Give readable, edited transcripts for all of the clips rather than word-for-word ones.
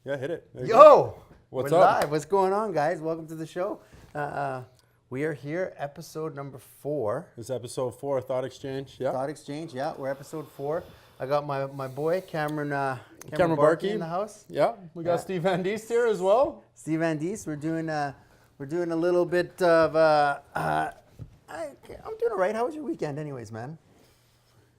Yeah, hit it. Yo! What's We're up? live. What's going on, guys? Welcome to the show. We are here, episode number 4. This is episode 4, Thought Exchange. Yeah. Thought Exchange, yeah. We're episode 4. I got my boy, Cameron Cameron Barkey Barkey in the house. Yeah. We got Yeah. Steve Van Diest here as well. Steve Van Diest. We're doing a little bit of, I'm doing all right. How was your weekend anyways, man?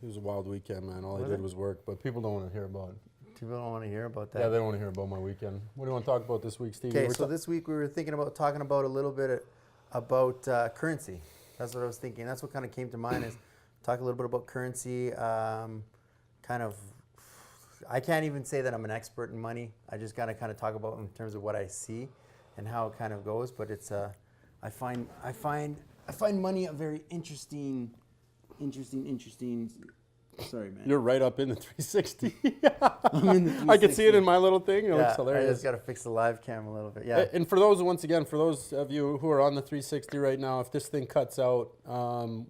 It was a wild weekend, man. All I Was did it? was work, but people don't want to hear about it. People don't want to hear about that. Yeah, they don't want to hear about my weekend. What do you want to talk about this week, Steve? Okay, so this week we were thinking about talking about a little bit about currency. That's what I was thinking. That's what kind of came to mind is talk a little bit about currency. Kind of, I can't even say that I'm an expert in money. I just gotta kind of talk about in terms of what I see and how it kind of goes. But it's I find money a very interesting. Sorry, man. You're right up in the 360. I'm in the I can see it 360. in my little thing. It looks I hilarious. just gotta fix the live cam a little bit. Yeah. And for those, once again, for those of you who are on the 360 right now, if this thing cuts out,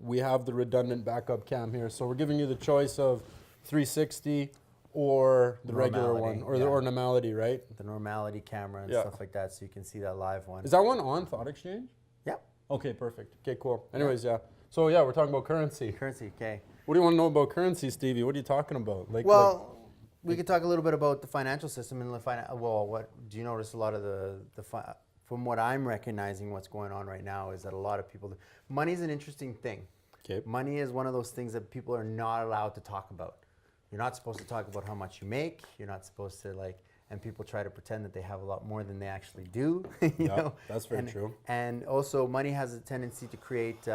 we have the redundant backup cam here. So we're giving you the choice of 360 or the regular one, or the or normality, right? The normality camera and Yeah. stuff like that, so you can see that live one. Is that one on Thought Exchange? Yep. Okay, perfect. Okay, cool. Anyways, yeah. So yeah, we're talking about currency. Currency, okay. What do you want to know about currency, Stevie? What are you talking about? Well, we could talk a little bit about the financial system and what do you notice? A lot of from what I'm recognizing, what's going on right now is that a lot of people. Money is an interesting thing. Okay. Money is one of those things that people are not allowed to talk about. You're not supposed to talk about how much you make. You're not supposed to and people try to pretend that they have a lot more than they actually do. you know? That's very true. And also, money has a tendency to create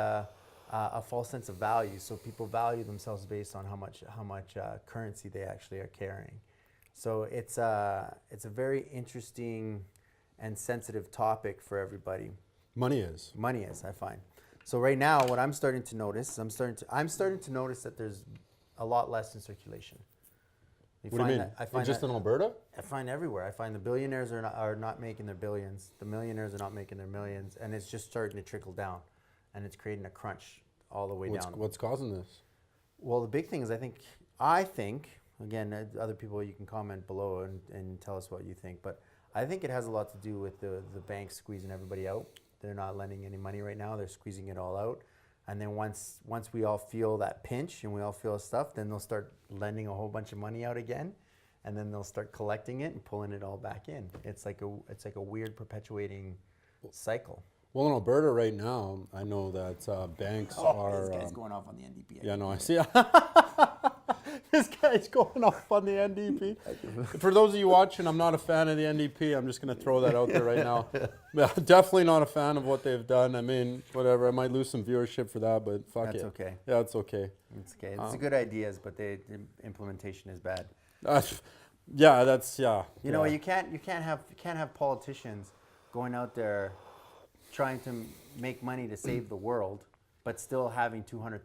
a false sense of value. So people value themselves based on how much currency they actually are carrying. So it's a very interesting and sensitive topic for everybody. Money is. Money is, I find. So right now, what I'm starting to notice, I'm starting to notice that there's a lot less in circulation. What do you mean? Just in Alberta? I find everywhere. I find the billionaires are not making their billions. The millionaires are not making their millions, and it's just starting to trickle down, and it's creating a crunch all the way down. What's causing this? Well, the big thing is I think again, other people, you can comment below and tell us what you think, but I think it has a lot to do with the banks squeezing everybody out. They're not lending any money right now. They're squeezing it all out. And then once we all feel that pinch and we all feel stuff, then they'll start lending a whole bunch of money out again, and then they'll start collecting it and pulling it all back in. It's like a weird perpetuating cycle. Well, in Alberta right now, I know that banks are. This guy's going off on the NDP. Yeah, no, I see. This guy's going off on the NDP. For those of you watching, I'm not a fan of the NDP. I'm just going to throw that out there right now. Yeah, definitely not a fan of what they've done. I mean, whatever. I might lose some viewership for that, but fuck it. That's okay. Yeah, it's okay. It's okay. It's good ideas, but the implementation is bad. Yeah, that's yeah. You know, you can't have politicians going out there trying to make money to save the world, but still having $200,000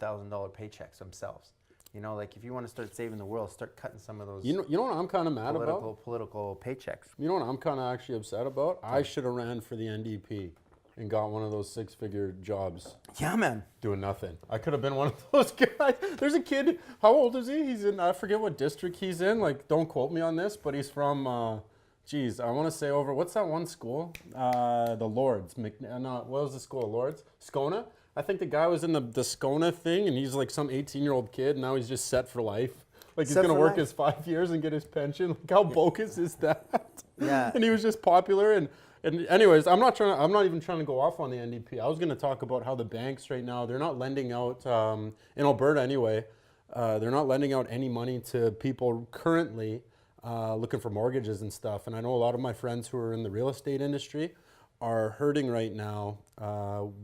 paychecks themselves. You know, like if you want to start saving the world, start cutting some of those. You know what I'm kind of mad about? Political paychecks. You know what I'm kind of actually upset about? I should have ran for the NDP and got one of those 6-figure jobs. Yeah, man. Doing nothing. I could have been one of those guys. There's a kid. How old is he? He's in. I forget what district he's in. Like, don't quote me on this, but he's from. Geez, I want to say over. What's that one school? The Lords. What was the school? Lords. Scona. I think the guy was in the Scona thing, and he's like some 18-year-old kid. And now he's just set for life. Like he's gonna work his 5 years and get his pension. Like how bogus is that? Yeah. And he was just popular. And anyways, I'm not even trying to go off on the NDP. I was gonna talk about how the banks right now, they're not lending out in Alberta anyway. They're not lending out any money to people currently looking for mortgages and stuff. And I know a lot of my friends who are in the real estate industry are hurting right now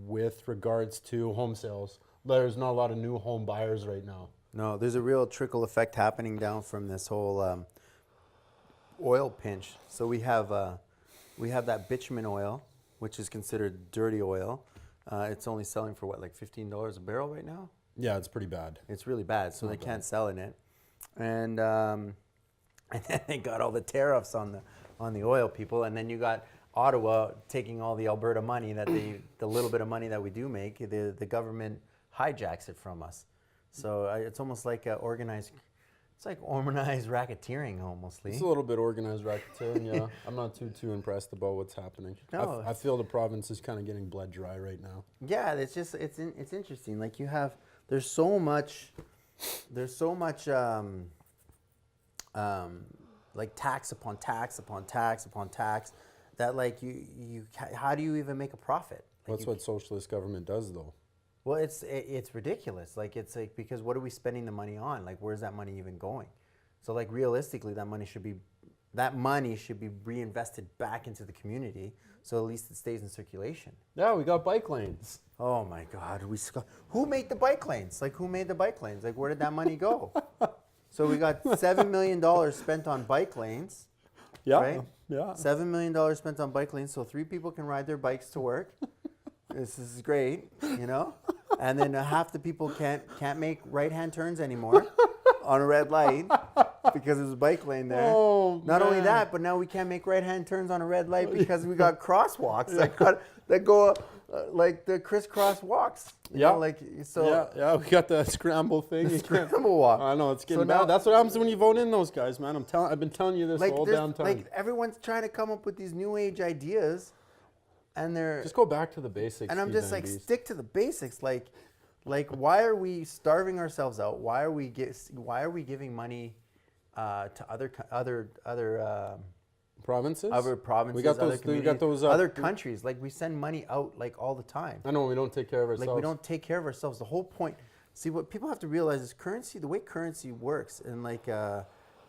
with regards to home sales. There's not a lot of new home buyers right now. No, there's a real trickle effect happening down from this whole oil pinch. So we have that bitumen oil, which is considered dirty oil. It's only selling for what, like $15 a barrel right now? Yeah, it's pretty bad. It's really bad, so they can't sell in it. And then they got all the tariffs on the oil people, and then you got Ottawa taking all the Alberta money that the little bit of money that we do make, the government hijacks it from us. So it's almost like organized It's like organized racketeering, almost. It's a little bit organized racketeering, yeah. I'm not too impressed about what's happening. No. I feel the province is kind of getting bled dry right now. Yeah, it's just it's interesting. Like there's so much like tax upon tax upon tax upon tax that like you how do you even make a profit? Like That's what socialist government does, though. Well, it's ridiculous. Like it's like, because what are we spending the money on? Like where's that money even going? So like realistically, that money should be reinvested back into the community, so at least it stays in circulation. Yeah, we got bike lanes. Oh my God, who made the bike lanes? Like who made the bike lanes? Like where did that money go? So we got $7 million spent on bike lanes. Yeah, right? yeah. $7 million spent on bike lanes, so 3 people can ride their bikes to work. This is great, you know? And then half the people can't make right-hand turns anymore on a red light because there's a bike lane there. Oh, Not only man. that, but now we can't make right-hand turns on a red light because we got crosswalks that go like the crisscross walks. You know, like so. Yeah, we got the scramble thing. The scramble walk. I know it's getting So bad. now- That's what happens when you vote in those guys, man. I've been telling you this Like all there's- damn time. like everyone's trying to come up with these new age ideas, and they're Just go back to the basics. and I'm you just like, beast. stick to the basics. Like why are we starving ourselves out? Why are we giving money to provinces. other provinces, We got other those. We communities, got those. other countries? Like we send money out like all the time. I know we don't take care of ourselves. Like we don't take care of ourselves. The whole point. See, what people have to realize is currency. The way currency works, and like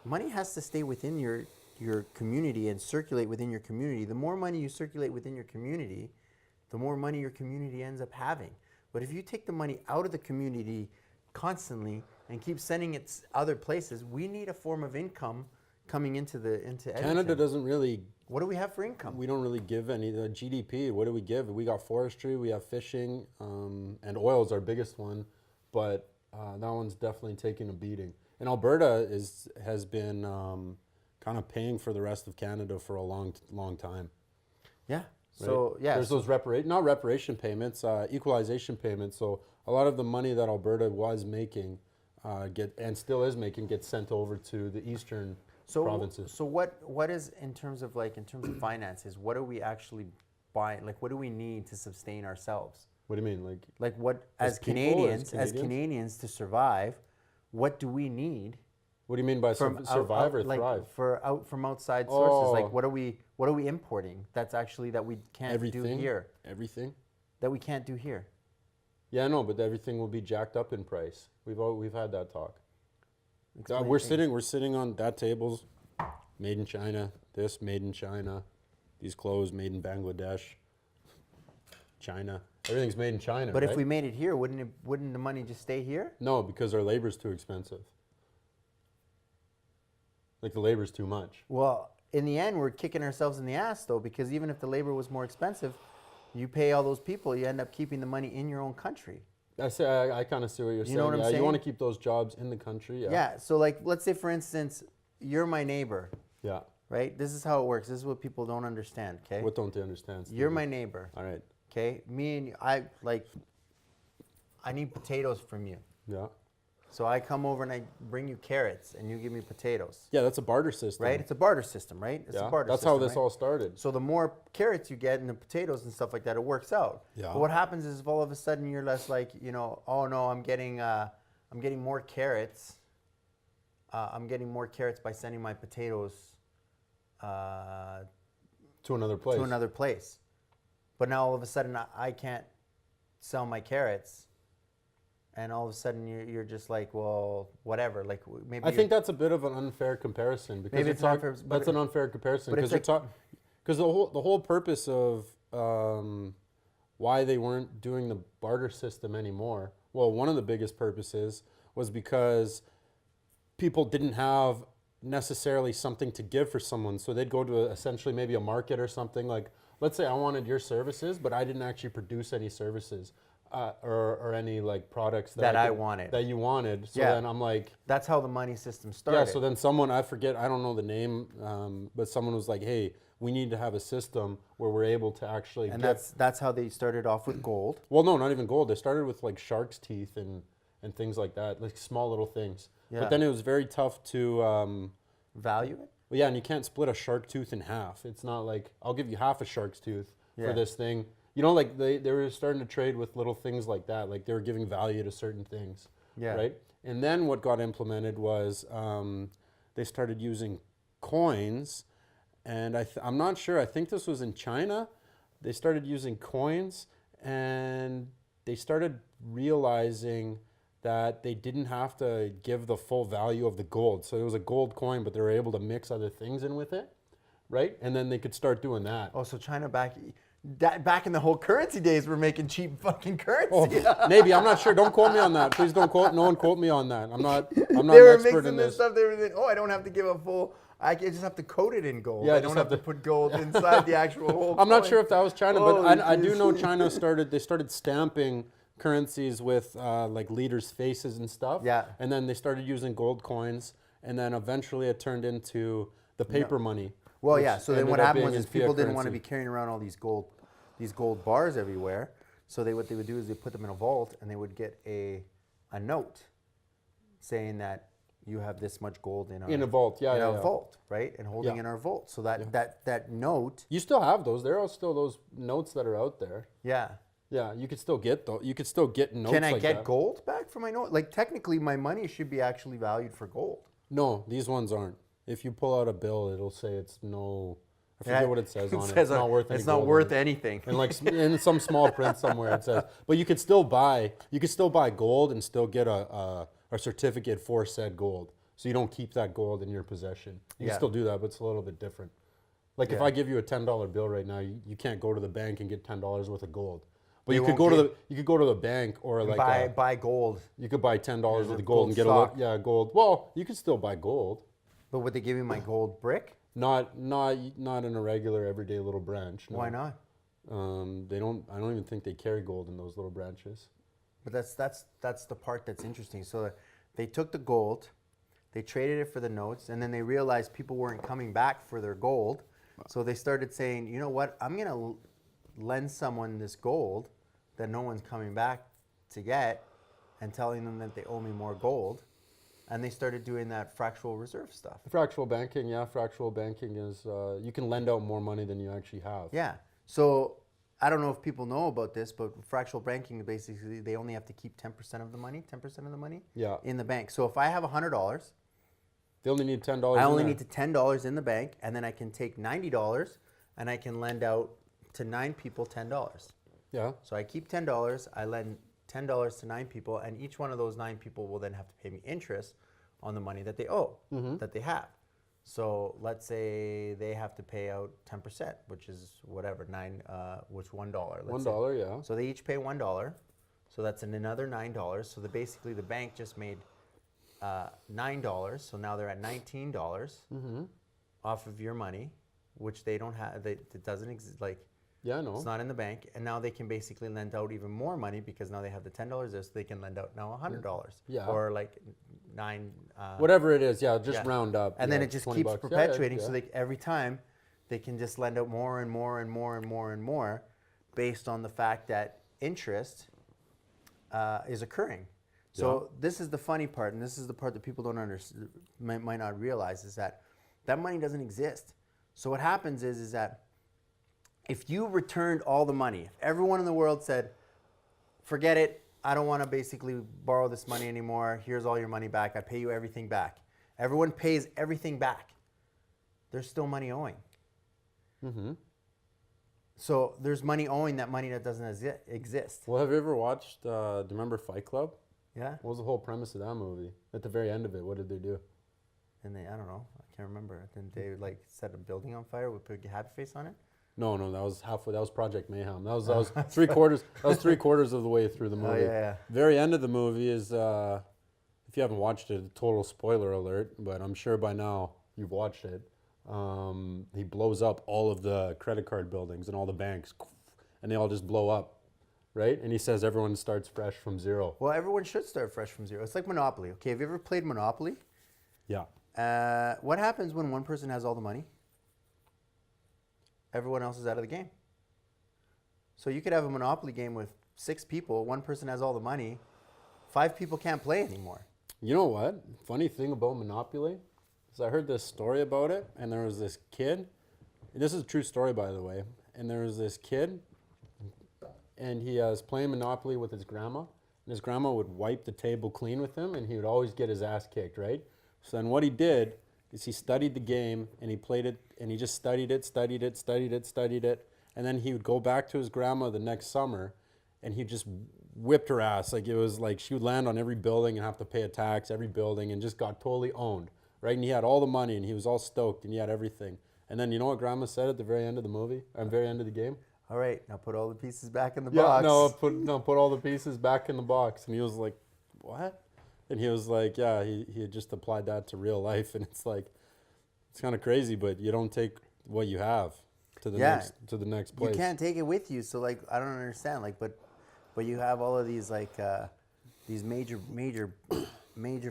money has to stay within your community and circulate within your community. The more money you circulate within your community, the more money your community ends up having. But if you take the money out of the community constantly and keep sending it other places, we need a form of income coming into Edmonton. Canada doesn't really. What do we have for income? We don't really give any the GDP. What do we give? We got forestry. We have fishing, and oil is our biggest one, but that one's definitely taking a beating. And Alberta has been kind of paying for the rest of Canada for a long time. Yeah. Right? So yeah. There's those not reparation payments, equalization payments. So a lot of the money that Alberta was making, and still is making, gets sent over to the eastern provinces. So what is in terms of finances? What are we actually buying? Like what do we need to sustain ourselves? What do you mean, Like what As as people, Canadians to survive? What do we need? What do you mean by survive or thrive? From outside sources, Oh. like what are we importing? That's actually that we can't do here. Everything. That we can't do here. Yeah, I know, but everything will be jacked up in price. We've had that talk. Explain We're things. sitting on that tables, made in China. This made in China. These clothes made in Bangladesh. China. Everything's made in China. But right? if we made it here, wouldn't the money just stay here? No, because our labor's too expensive. Like the labor's too much. Well, in the end, we're kicking ourselves in the ass though, because even if the labor was more expensive, you pay all those people, you end up keeping the money in your own country. I kind of see what you're saying. know what I'm yeah, saying? you want to keep those jobs in the country. Yeah. Yeah. So like, let's say for instance, you're my neighbor, Yeah. right? This is how it works. This is what people don't understand. Okay. What don't they understand? You're Stevie? my neighbor. All right. Okay. Me and you, I need potatoes from you. Yeah. So I come over and I bring you carrots and you give me potatoes. Yeah, that's a barter system. Right? It's a barter system, right? It's Yeah. a barter That's system. how this right? all started. So the more carrots you get and the potatoes and stuff like that, it works out. Yeah. But what happens is if all of a sudden you're less like, oh no, I'm getting more carrots. I'm getting more carrots by sending my potatoes To another place. to another place. But now all of a sudden I can't sell my carrots. And all of a sudden you're just like, well, whatever. Like maybe I think that's a bit of an unfair comparison because Maybe you're it's not fair, talking. but That's an unfair comparison but because it's you're like- talking. Because the whole purpose of why they weren't doing the barter system anymore. Well, one of the biggest purposes was because people didn't have necessarily something to give for someone, so they'd go to essentially maybe a market or something. Like, let's say I wanted your services, but I didn't actually produce any services. Or any like products That I I could- wanted. that you wanted. So Yeah. then I'm like, that's how the money system started. yeah. So then someone, I forget, I don't know the name, but someone was like, hey, we need to have a system where we're able to actually and get. that's how they started off with gold. Well, no, not even gold. They started with like shark's teeth and things like that, like small little things. Yeah. But then it was very tough to, Value it? well, yeah, and you can't split a shark tooth in half. It's not like, I'll give you half a shark's tooth Yeah. for this thing. You know, like they were starting to trade with little things like that. Like they were giving value to certain things, Yeah. right? And then what got implemented was they started using coins. And I'm not sure, I think this was in China. They started using coins and they started realizing that they didn't have to give the full value of the gold. So it was a gold coin, but they were able to mix other things in with it, right? And then they could start doing that. Oh, so China back in the whole currency days, we're making cheap fucking currency. Oh, maybe, I'm not sure. Don't quote me on that. Please don't quote. No one quote me on that. I'm not They an were expert mixing in this this. stuff. They were saying, I don't have to give a full. I just have to coat it in gold. Yeah, I just don't have to put gold inside the actual whole. I'm not coin. sure if that was China, but Holy I do jeez. know China started stamping currencies with like leaders' faces and stuff. Yeah. And then they started using gold coins, and then eventually it turned into the paper money. Well, which yeah. So then ended what up happened being was in is people fiat didn't want to be currency. carrying around all these gold bars everywhere. So what they would do is they put them in a vault and they would get a note saying that you have this much gold in a vault, yeah, in yeah, our yeah. vault, right? And holding Yeah. in our vault. So that note, You still have those. There are still those notes that are out there. yeah. Yeah, you could still get those. You could still get notes Can I like get that. gold back for my note? Like technically, my money should be actually valued for gold. No, these ones aren't. If you pull out a bill, it'll say it's no. I forget Yeah, what it says on it. says It's not worth any It's not gold on worth it. anything. And like in some small print somewhere it says, but you could still buy gold and still get a certificate for said gold. So you don't keep that gold in your possession. You Yeah. can still do that, but it's a little bit different. Like if Yeah. I give you a $10 bill right now, you can't go to the bank and get $10 worth of gold. But They you could won't go to the bank or like buy gold. you could buy $10 worth a of gold and gold get stock. gold. Well, you could still buy gold. But would they give me my gold brick? Not in a regular everyday little branch. No. Why not? They don't. I don't even think they carry gold in those little branches. But that's the part that's interesting. So they took the gold, they traded it for the notes, and then they realized people weren't coming back for their gold. So they started saying, you know what? I'm gonna lend someone this gold that no one's coming back to get, and telling them that they owe me more gold. And they started doing that fractional reserve stuff. Fractional banking, yeah. Fractional banking is you can lend out more money than you actually have. Yeah. So I don't know if people know about this, but fractional banking, basically, they only have to keep 10% of the money, Yeah. in the bank. So if I have $100, They only need $10. I in only there. need to $10 in the bank, and then I can take $90 and I can lend out to 9 people $10. Yeah. So I keep $10, I lend $10 to 9 people, and each one of those 9 people will then have to pay me interest on the money that they owe, that they have. So let's say they have to pay out 10%, which is whatever, which $1. let's say. $1, yeah. So they each pay $1. So that's another $9. So basically the bank just made $9. So now they're at $19 off of your money, which they don't have. It doesn't exist. Like Yeah, I know. it's not in the bank, and now they can basically lend out even more money because now they have the $10 there, so they can lend out now $100. Yeah. Or like 9. Whatever it is, yeah, just Yeah. round up. And yeah, then it just 20 keeps bucks. Yeah, perpetuating. yeah. So every time they can just lend out more and more and more and more and more, based on the fact that interest is occurring. So this is the funny part, and this is the part that people don't understand, might not realize, is that money doesn't exist. So what happens is that if you returned all the money, if everyone in the world said, forget it, I don't want to basically borrow this money anymore, here's all your money back, I pay you everything back. Everyone pays everything back. There's still money owing. So there's money owing that money that doesn't exist. Well, have you ever watched, do you remember Fight Club? Yeah? What was the whole premise of that movie? At the very end of it, what did they do? And I don't know, I can't remember. Didn't they like set a building on fire with put a happy face on it? No, that was halfway. That was Project Mayhem. That was three quarters. That was 3/4 of the way through the movie. yeah. Very end of the movie is, if you haven't watched it, total spoiler alert. But I'm sure by now you've watched it. He blows up all of the credit card buildings and all the banks, and they all just blow up, right? And he says everyone starts fresh from zero. Well, everyone should start fresh from zero. It's like Monopoly. Okay, have you ever played Monopoly? Yeah. What happens when one person has all the money? Everyone else is out of the game. So you could have a Monopoly game with 6 people. One person has all the money. 5 people can't play anymore. You know what? Funny thing about Monopoly is I heard this story about it, and there was this kid. This is a true story, by the way. And there was this kid, and he was playing Monopoly with his grandma. And his grandma would wipe the table clean with him, and he would always get his ass kicked, right? So then what he did is he studied the game, and he played it, and he just studied it. And then he would go back to his grandma the next summer, and he just whipped her ass. Like, it was like she would land on every building and have to pay a tax, every building, and just got totally owned, right? And he had all the money, and he was all stoked, and he had everything. And then you know what grandma said at the very end of the movie, or very end of the game? All right, now put all the pieces back in the Yeah, box. put all the pieces back in the box. And he was like, what? And he was like, yeah, he had just applied that to real life. And it's like, it's kind of crazy, but you don't take what you have to the next place. You can't take it with you. So like, I don't understand. Like, but you have all of these like these major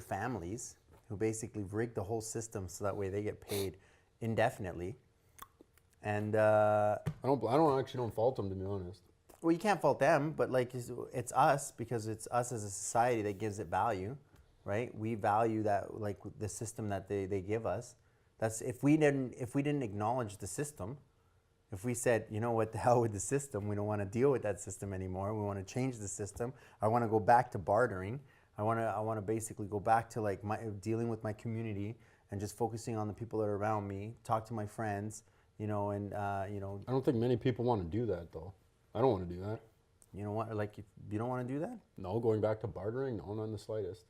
families who basically rig the whole system so that way they get paid indefinitely. And I don't fault them, to be honest. well, you can't fault them, but like it's us, because it's us as a society that gives it value, right? We value that, like the system that they give us. That's if we didn't acknowledge the system, if we said, you know what, the hell with the system, we don't want to deal with that system anymore. We want to change the system. I want to go back to bartering. I want to basically go back to like dealing with my community and just focusing on the people that are around me. Talk to my friends. You know, and you know. I don't think many people want to do that, though. I don't want to do that. You know what? Like, you don't want to do that? No, going back to bartering, no, not in the slightest.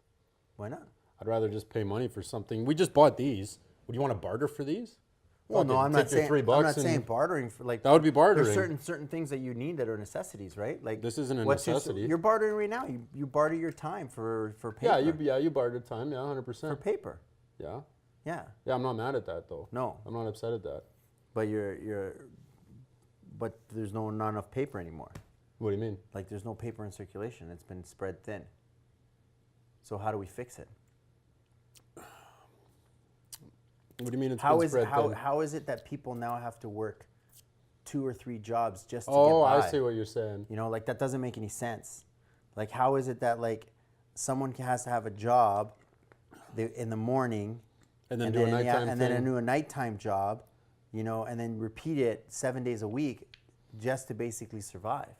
Why not? I'd rather just pay money for something. We just bought these. Would you want to barter for these? Well, no, I'm not saying saying bartering for like. That would be bartering. There's certain things that you need that are necessities, right? Like this isn't a necessity. You're bartering right now. You barter your time for paper. You barter time. Yeah, 100%. For paper. Yeah. Yeah. Yeah, I'm not mad at that though. No. I'm not upset at that. But but there's not enough paper anymore. What do you mean? Like there's no paper in circulation. It's been spread thin. So how do we fix it? What do you mean it's been spread thin? How is it that people now have to work 2 or 3 jobs just to get by? I see what you're saying. You know, like that doesn't make any sense. Like how is it that like someone has to have a job in the morning and then do a nighttime thing? And then do a nighttime job, you know, and then repeat it 7 days a week just to basically survive.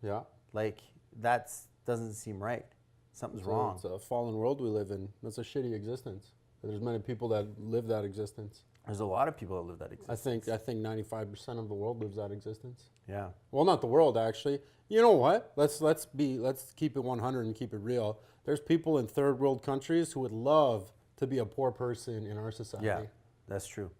Yeah. Like that doesn't seem right. Something's wrong. It's a fallen world we live in. That's a shitty existence. There's many people that live that existence. There's a lot of people that live that existence. I think 95% of the world lives that existence. Yeah. Well, not the world actually. You know what? Let's keep it 100 and keep it real. There's people in third world countries who would love to be a poor person in our society. Yeah, that's true.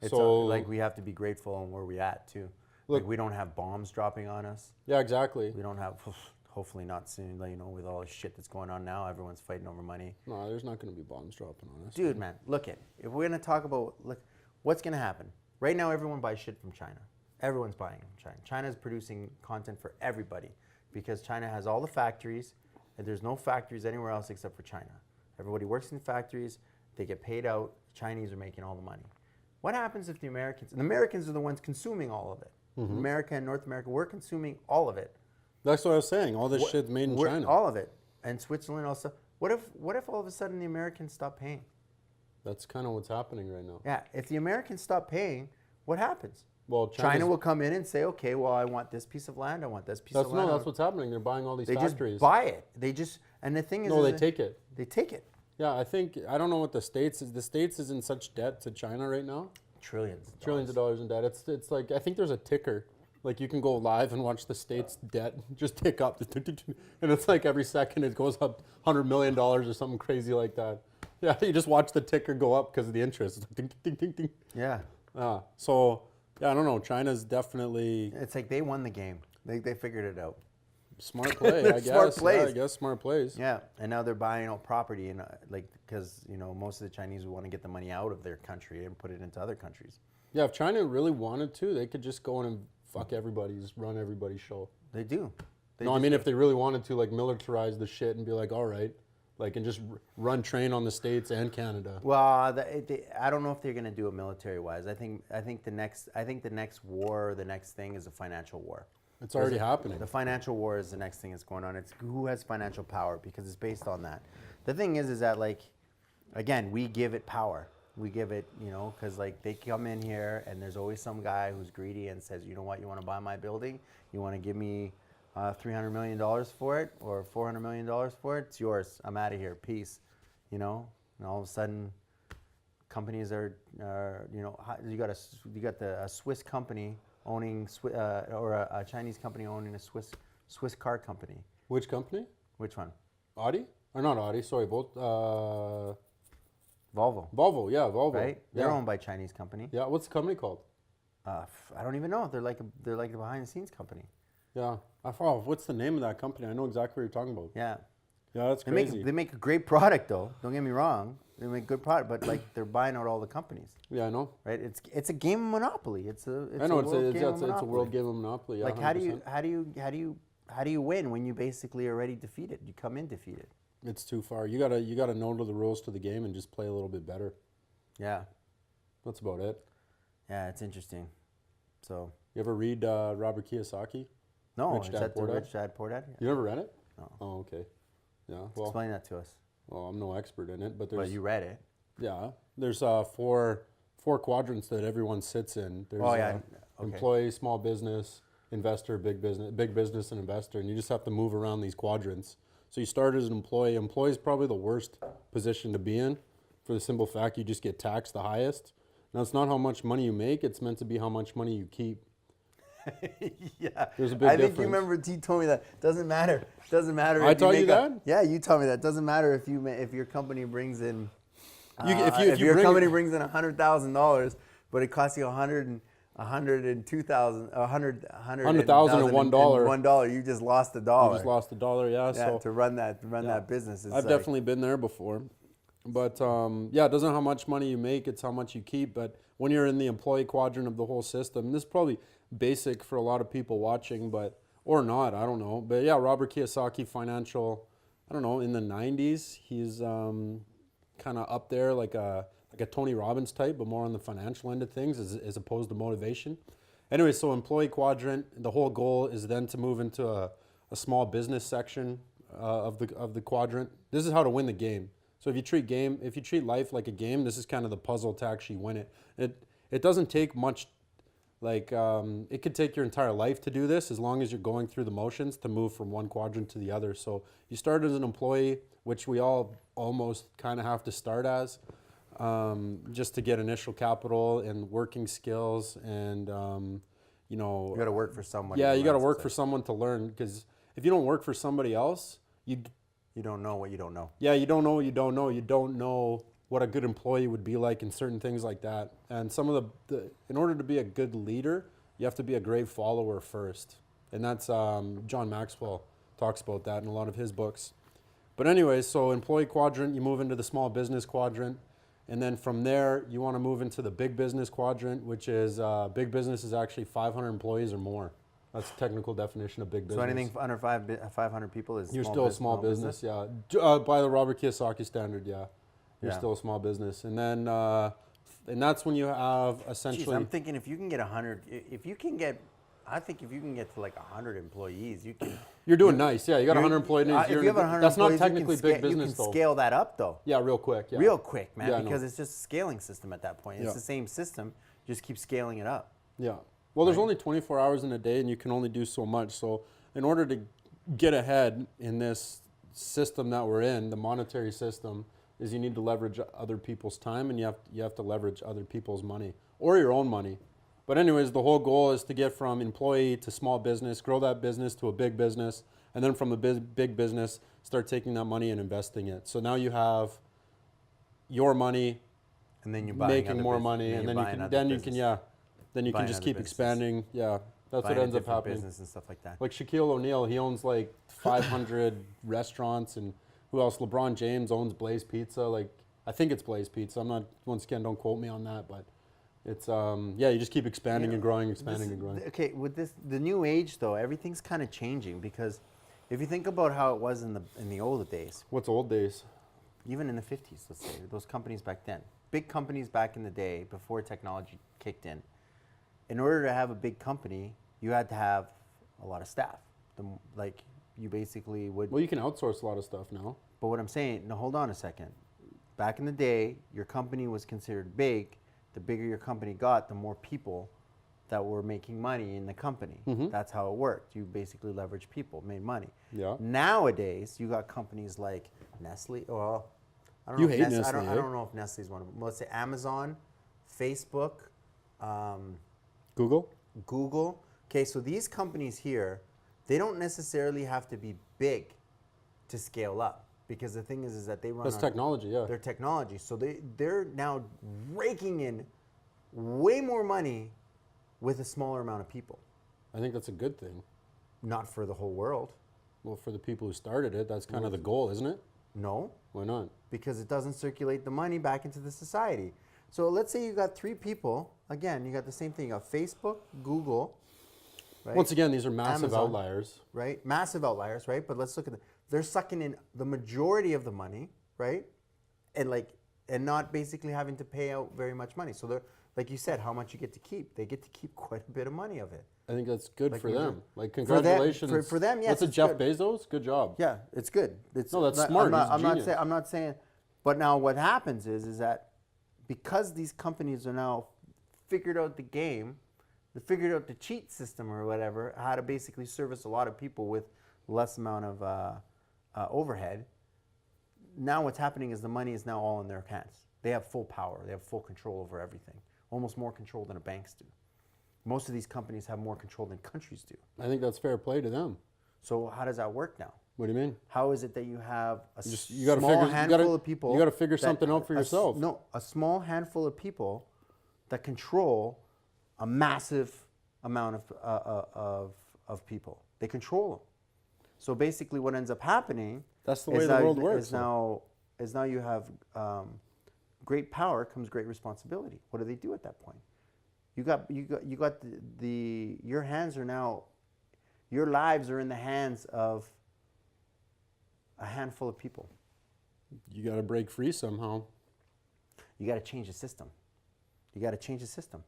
It's So like we have to be grateful on where we're at too. Look, like we don't have bombs dropping on us. Yeah, exactly. We don't have, hopefully not soon, you know, with all the shit that's going on now, everyone's fighting over money. No, there's not going to be bombs dropping on us. Dude, man, if we're going to talk about, what's going to happen? Right now, everyone buys shit from China. Everyone's buying from China. China's producing content for everybody because China has all the factories, and there's no factories anywhere else except for China. Everybody works in factories, they get paid out, the Chinese are making all the money. What happens if the Americans are the ones consuming all of it? Mm-hmm. America and North America, we're consuming all of it. That's what I was saying. All this shit's made in China. All of it. And Switzerland also. What if all of a sudden the Americans stop paying? That's kind of what's happening right now. Yeah. If the Americans stop paying, what happens? Well, China will come in and say, okay, well, I want this piece of land. I want this piece of land. No, that's what's happening. They're buying all these factories. They just buy it. And the thing is... No, they take it. They take it. Yeah, I don't know what the States is. The States is in such debt to China right now. Trillions of dollars in debt. It's like, I think there's a ticker. Like you can go live and watch the States debt just tick up. And it's like every second it goes up $100 million or something crazy like that. Yeah, you just watch the ticker go up because of the interest. It's like ding, ding, ding, ding. Yeah. So, yeah, I don't know. China's definitely... It's like they won the game. They figured it out. Smart play, I guess. Smart plays. Yeah, I guess smart plays. Yeah, and now they're buying out property, and because most of the Chinese want to get the money out of their country and put it into other countries. Yeah, if China really wanted to, they could just go in and fuck everybody, just run everybody's show. They do. I mean, if they really wanted to, like, militarize the shit and be like, all right, like, and just run train on the States and Canada. Well, I don't know if they're going to do it military-wise. I think the next war, the next thing is a financial war. It's already happening. The financial war is the next thing that's going on. It's who has financial power because it's based on that. The thing is that like, again, we give it power. We give it, you know, because like they come in here and there's always some guy who's greedy and says, you know what, you want to buy my building? You want to give me $300 million for it or $400 million for it? It's yours. I'm out of here. Peace. You know, and all of a sudden, companies are you know, you got a Swiss company owning or a Chinese company owning a Swiss car company. Which company? Which one? Audi? Or not Audi? Sorry, both. Volvo. Volvo, yeah, Volvo. Right? They're yeah. owned by a Chinese company. Yeah, what's the company called? I don't even know. They're like a behind the scenes company. Yeah, what's the name of that company? I know exactly what you're talking about. Yeah. Yeah, that's crazy. They make a great product though. Don't get me wrong. They make good product, but like they're buying out all the companies. Yeah, I know. Right? It's a game of Monopoly. It's a world game of Monopoly. Yeah, like 100%. how do you win when you basically are already defeated? You come in defeated. It's too far. You gotta know the rules to the game and just play a little bit better. Yeah. That's about it. Yeah, it's interesting. So you ever read Robert Kiyosaki? no, Rich is Dad, that the Poor Dad? Rich Dad Poor Dad? You never read it? No. Oh, okay. Yeah. Well, Explain that to us. well, I'm no expert in it, but there's But you read it. yeah, there's four quadrants that everyone sits in. There's Oh, yeah. Okay. employee, small business, investor, big business, and investor, and you just have to move around these quadrants. So you start as an employee. Employee is probably the worst position to be in, for the simple fact you just get taxed the highest. Now it's not how much money you make; it's meant to be how much money you keep. Yeah, There's a big I think difference. you remember T told me that. Doesn't matter. Doesn't matter. I if told you make that? Yeah, you told me that. Doesn't matter if your company brings in. If you your bring company it- brings in $100,000, but it costs you $102,000, $100,001. $1, you just lost $1. You just lost $1, yeah. Yeah, So to run that business. It's I've like, definitely been there before. But yeah, it doesn't know how much money you make, it's how much you keep. But when you're in the employee quadrant of the whole system, this is probably basic for a lot of people watching, but or not, I don't know. But yeah, Robert Kiyosaki, financial, I don't know, in the 90s, he's kind of up there like a Tony Robbins type, but more on the financial end of things as opposed to motivation. Anyway, so employee quadrant, the whole goal is then to move into a small business section of the quadrant. This is how to win the game. So if you treat life like a game, this is kind of the puzzle to actually win it. It doesn't take much, like it could take your entire life to do this as long as you're going through the motions to move from one quadrant to the other. So you start as an employee, which we all almost kind of have to start as, just to get initial capital and working skills and, you know. You got to work for someone. Yeah, you got to work for someone to learn, because if you don't work for somebody else, You don't know what you don't know. yeah, you don't know what you don't know. You don't know what a good employee would be like and certain things like that. And some of in order to be a good leader, you have to be a great follower first. And that's, John Maxwell talks about that in a lot of his books. But anyways, so employee quadrant, you move into the small business quadrant. And then from there, you want to move into the big business quadrant, which is, big business is actually 500 employees or more. That's the technical definition of big business. So anything under 500 people is You're still a small business, yeah. By the Robert Kiyosaki standard, yeah. You're still a small business. And then, and that's when you have essentially... Jeez, I'm thinking if you can get 100, I think if you can get to like 100 employees, you can... You're doing nice, yeah. You got 100 employees. If you have 100 that's not employees, technically big business, you can though. scale that up, though. Yeah, real quick, yeah. Real quick, man, Yeah, I know. because it's just a scaling system at that point. It's Yeah. the same system, just keep scaling it up. Yeah. Well, there's only 24 hours in a day, and you can only do so much. So in order to get ahead in this system that we're in, the monetary system, is you need to leverage other people's time, and you have to leverage other people's money or your own money. But anyways, the whole goal is to get from employee to small business, grow that business to a big business, and then from the big business, start taking that money and investing it. So now you have your money, And then you're making more money, and then you can just keep businesses. expanding. Yeah, that's what ends up happening. Business and stuff like that. Like Shaquille O'Neal, he owns like 500 restaurants, and who else? LeBron James owns Blaze Pizza. Like, I think it's Blaze Pizza. I'm not, once again, don't quote me on that, but it's yeah, you just keep expanding and growing, expanding and growing. Okay, with the new age though, everything's kind of changing, because if you think about how it was in the older days, What's old days? even in the 50s, let's say, those companies back then, big companies back in the day before technology kicked in order to have a big company, you had to have a lot of staff. Like, you basically would. Well, you can outsource a lot of stuff now. But what I'm saying, no, hold on a second. Back in the day, your company was considered big. The bigger your company got, the more people that were making money in the company. That's how it worked. You basically leveraged people, made money. Yeah. Nowadays, you got companies like Nestle. Well, I don't You know if hate Nestle, Nestle, I don't know if Nestle's one of them. Let's say Amazon, Facebook, Google? Google. Okay, so these companies here, they don't necessarily have to be big to scale up, because the thing is that they run That's on technology, yeah. their technology. So they're now raking in way more money with a smaller amount of people. I think that's a good thing. Not for the whole world. Well, for the people who started it, that's kind of the goal, isn't it? No, Why not? because it doesn't circulate the money back into the society. So let's say you got 3 people. Again, you got the same thing. You got Facebook, Google, right? Once again, these are massive Amazon. outliers. Right? Massive outliers, right? But let's look at they're sucking in the majority of the money, right? And not basically having to pay out very much money. So they're, like you said, how much you get to keep. They get to keep quite a bit of money of it. I think that's good for them. Like, them- congratulations. for them, yes, What's it, it's Jeff good. Bezos? Good job. Yeah, it's good. It's No, that's smart. He's a I'm not genius. saying. I'm not saying. But now what happens is that because these companies are now figured out the game, they figured out the cheat system or whatever, how to basically service a lot of people with less amount of overhead. Now what's happening is the money is now all in their hands. They have full power. They have full control over everything. Almost more control than the banks do. Most of these companies have more control than countries do. I think that's fair play to them. So how does that work now? What do you mean? How is it that you have a You gotta small figure, handful of people? You got to figure that- something out for yourself. No, a small handful of people that control a massive amount of people. They control them. So basically, what ends up happening That's the way the world works. is now you have great power comes great responsibility. What do they do at that point? You got your hands are now, your lives are in the hands of a handful of people. You got to break free somehow. You got to change the system. You got to change the system.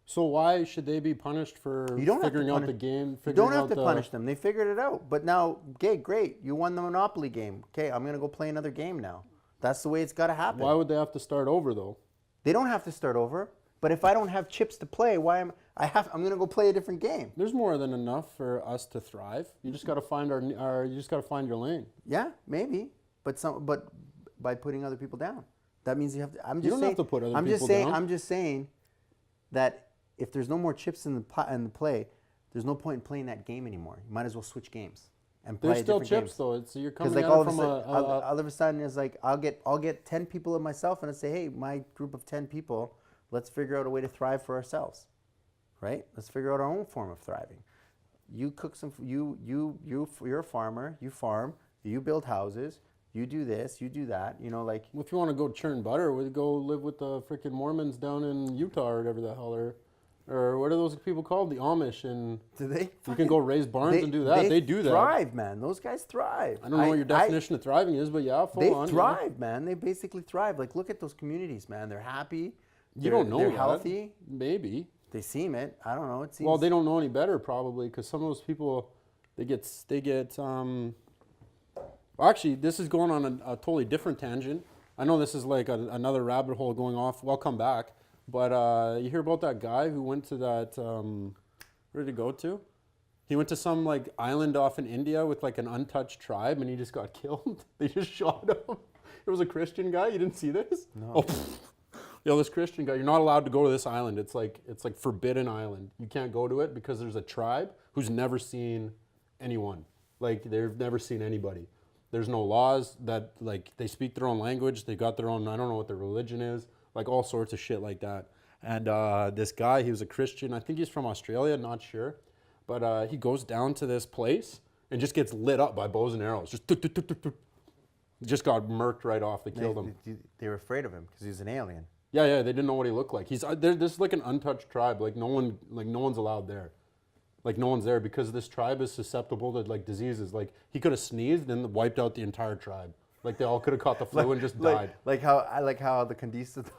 So why should they be punished for You don't have to figuring out punish- the game? You don't figuring have out to the- punish them. They figured it out. But now, okay, great. You won the Monopoly game. Okay, I'm going to go play another game now. That's the way it's got to happen. Why would they have to start over though? They don't have to start over. But if I don't have chips to play, I'm going to go play a different game. There's more than enough for us to thrive. You just got to find you just got to find your lane. Yeah, maybe. But by putting other people down. That means you have to. You don't have to put other people down. I'm just saying that if there's no more chips in the play, there's no point in playing that game anymore. You might as well switch games and play There's still different chips games. though. It's you're Because coming like at all it of a from sudden, all of a sudden, it's like I'll get 10 people of myself, and I say, hey, my group of 10 people, let's figure out a way to thrive for ourselves, right? Let's figure out our own form of thriving. You cook some. You're a farmer. You farm. You build houses. You do this. You do that. You know, like If you want to go churn butter, we go live with the freaking Mormons down in Utah or whatever the hell, or what are those people called? The Amish, and do they? you can go raise barns and do that. They do that. Thrive, man. Those guys thrive. I don't know what your definition of thriving is, but yeah, full They on. thrive, man. They basically thrive. Like, look at those communities, man. They're happy. You don't know They're that. healthy. Maybe. They seem it. I don't know. It seems. Well, they don't know any better probably, because some of those people, they get. Well, actually, this is going on a totally different tangent. I know this is like another rabbit hole going off. We'll come back. But you hear about that guy who went to that, where did he go to? He went to some like island off in India with like an untouched tribe, and he just got killed. They just shot him. It was a Christian guy. You didn't see this? No. Oh, yo, this Christian guy, you're not allowed to go to this island. It's like forbidden island. You can't go to it because there's a tribe who's never seen anyone. Like they've never seen anybody. There's no laws that like they speak their own language. They got their own, I don't know what their religion is, like all sorts of shit like that. And this guy, he was a Christian. I think he's from Australia, not sure. But he goes down to this place and just gets lit up by bows and arrows. Just tuk, tuk, tuk, tuk, tuk. Just got murked right off. They killed him. They were afraid of him because he's an alien. Yeah, they didn't know what he looked like. He's this is like an untouched tribe. Like no one's allowed there. Like no one's there because this tribe is susceptible to like diseases. Like he could have sneezed and wiped out the entire tribe. Like they all could have caught the flu and just died. Like how the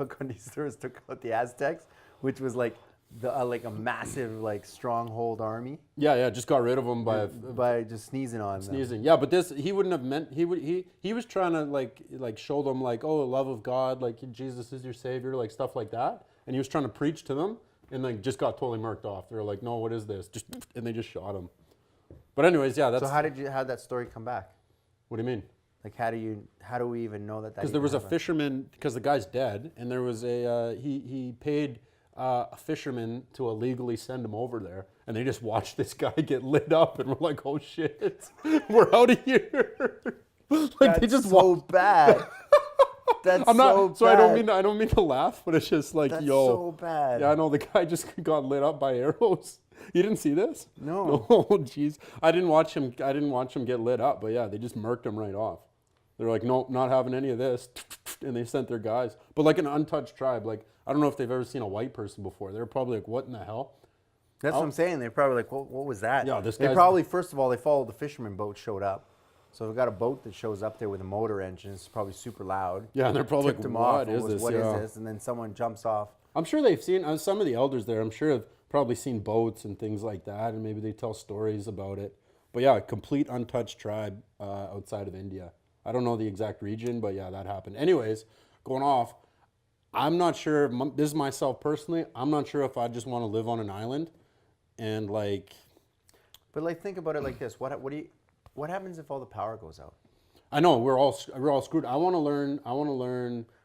conquistadors took out the Aztecs, which was like like a massive like stronghold army Yeah, just got rid of them by just sneezing on them. sneezing. Yeah, but this he wouldn't have meant he was trying to like show them like, oh, the love of God, like Jesus is your savior, like stuff like that, and he was trying to preach to them, and like just got totally murked off. They were like, no, what is this? Just and they just shot him. But anyways, yeah, that's. So how did that story come back? What do you mean? Like how do we even know that? Because there was a fisherman, because the guy's dead, and there was a he paid a fisherman to illegally send him over there, and they just watched this guy get lit up, and we're like, oh shit, we're out of here. Like That's they just so walked. bad. That's I'm not. so So bad. I don't mean to laugh, but it's just like, That's yo. so bad. Yeah, I know the guy just got lit up by arrows. You didn't see this? No. Oh, jeez. I didn't watch him get lit up, but yeah, they just murked him right off. They're like, nope, not having any of this, and they sent their guys. But like an untouched tribe, like I don't know if they've ever seen a white person before. They're probably like, what in the hell? That's what I'm saying. They're probably like, what was that? Yeah, this They guy's- probably, first of all, they followed the fisherman boat showed up. So we've got a boat that shows up there with a motor engine. It's probably super loud. Yeah, and they're probably Tipped like, them what off. is this? What Yeah. is this? And then someone jumps off. I'm sure they've seen, some of the elders there, I'm sure have probably seen boats and things like that, and maybe they tell stories about it. But yeah, a complete untouched tribe outside of India. I don't know the exact region, but yeah, that happened. Anyways, going off, I'm not sure, this is myself personally, I'm not sure if I just want to live on an island and like... But like, think about it like this. What happens if all the power goes out? I know, we're all screwed. I want to learn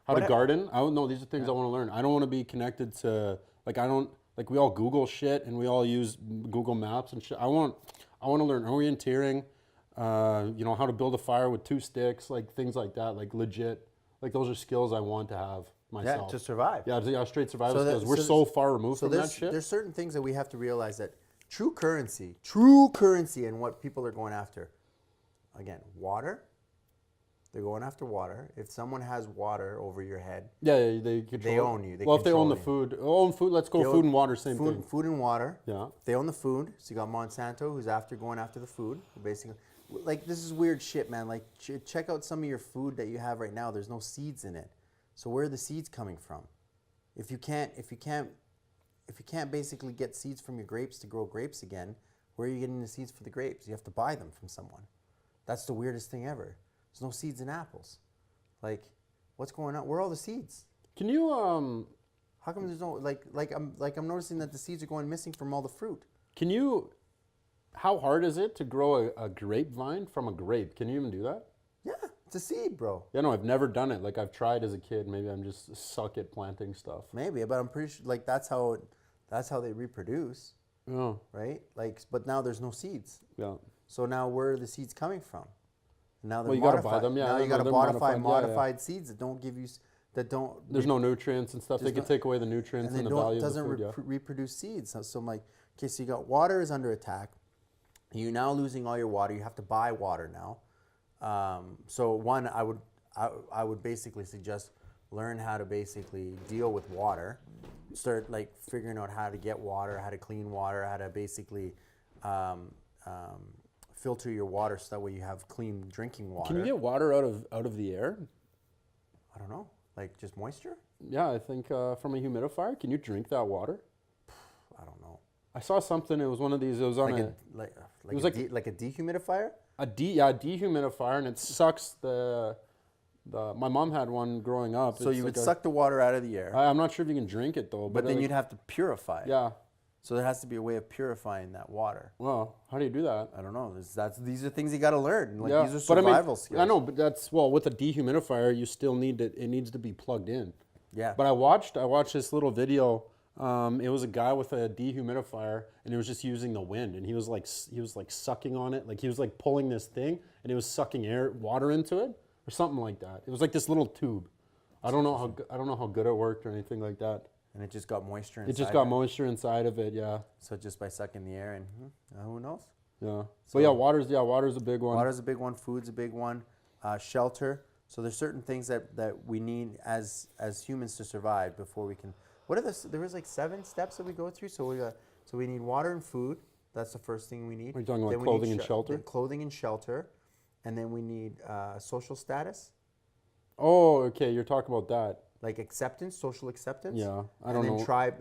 how to garden. I don't know, these are things I want to learn. I don't want to be connected to, like we all Google shit and we all use Google Maps and shit. I want to learn orienteering, how to build a fire with 2 sticks, like things like that, like legit. Like those are skills I want to have myself. Yeah, to survive. Yeah, straight survival skills. We're so far removed from that shit. There's certain things that we have to realize that true currency and what people are going after. Again, water. They're going after water. If someone has water over your head, they own you. If they own the food. Let's go food and water, same thing. Food and water. Yeah. If they own the food, so you got Monsanto who's going after the food, basically. Like, this is weird shit, man. Like, check out some of your food that you have right now. There's no seeds in it. So where are the seeds coming from? If you can't basically get seeds from your grapes to grow grapes again, where are you getting the seeds for the grapes? You have to buy them from someone. That's the weirdest thing ever. There's no seeds in apples. Like, what's going on? Where are all the seeds? Can you How come there's no I'm noticing that the seeds are going missing from all the fruit. How hard is it to grow a grapevine from a grape? Can you even do that? Yeah, it's a seed, bro. Yeah, no, I've never done it. Like I've tried as a kid. Maybe I'm just suck at planting stuff. Maybe, but I'm pretty sure like that's how they reproduce, Yeah. right? Like, but now there's no seeds. Yeah. So now where are the seeds coming from? Now they're Well, you gotta buy them, yeah. Now you got to They're modify modified, yeah. seeds that don't give you that don't. There's no nutrients and stuff. They could take away the nutrients and the value of the food. Doesn't reproduce seeds. So I'm like, okay, so you got water is under attack. You're now losing all your water. You have to buy water now. So one, I would basically suggest learn how to basically deal with water. Start like figuring out how to get water, how to clean water, how to basically filter your water so that way you have clean drinking water. Can you get water out of the air? I don't know, like just moisture? Yeah, I think from a humidifier. Can you drink that water? I don't know. I saw something. It was one of these. It was on like a dehumidifier. A dehumidifier, and it sucks the. My mom had one growing up. So you would suck the water out of the air. I'm not sure if you can drink it though. But then you'd have to purify it. Yeah. So there has to be a way of purifying that water. Well, how do you do that? I don't know. These are things you got to learn. Like, Yeah, these are but survival skills. I know, but with a dehumidifier, you still need it. It needs to be plugged in. Yeah. But I watched this little video. It was a guy with a dehumidifier, and he was just using the wind, and he was like sucking on it, like he was like pulling this thing, and it was sucking water into it, or something like that. It was like this little tube. I don't know how good it worked or anything like that. And it just got moisture inside. It just got moisture inside of it, yeah. So just by sucking the air, and who knows? Yeah. So yeah, water's a big one. Water's a big one. Food's a big one. Shelter. So there's certain things that we need as humans to survive before we can. What are there was like 7 steps that we go through. So we need water and food. That's the first thing we need. Are you talking about clothing and shelter? Clothing and shelter, and then we need social status. Oh, okay. You're talking about that. like acceptance, social acceptance. Yeah, I and don't then know. tribe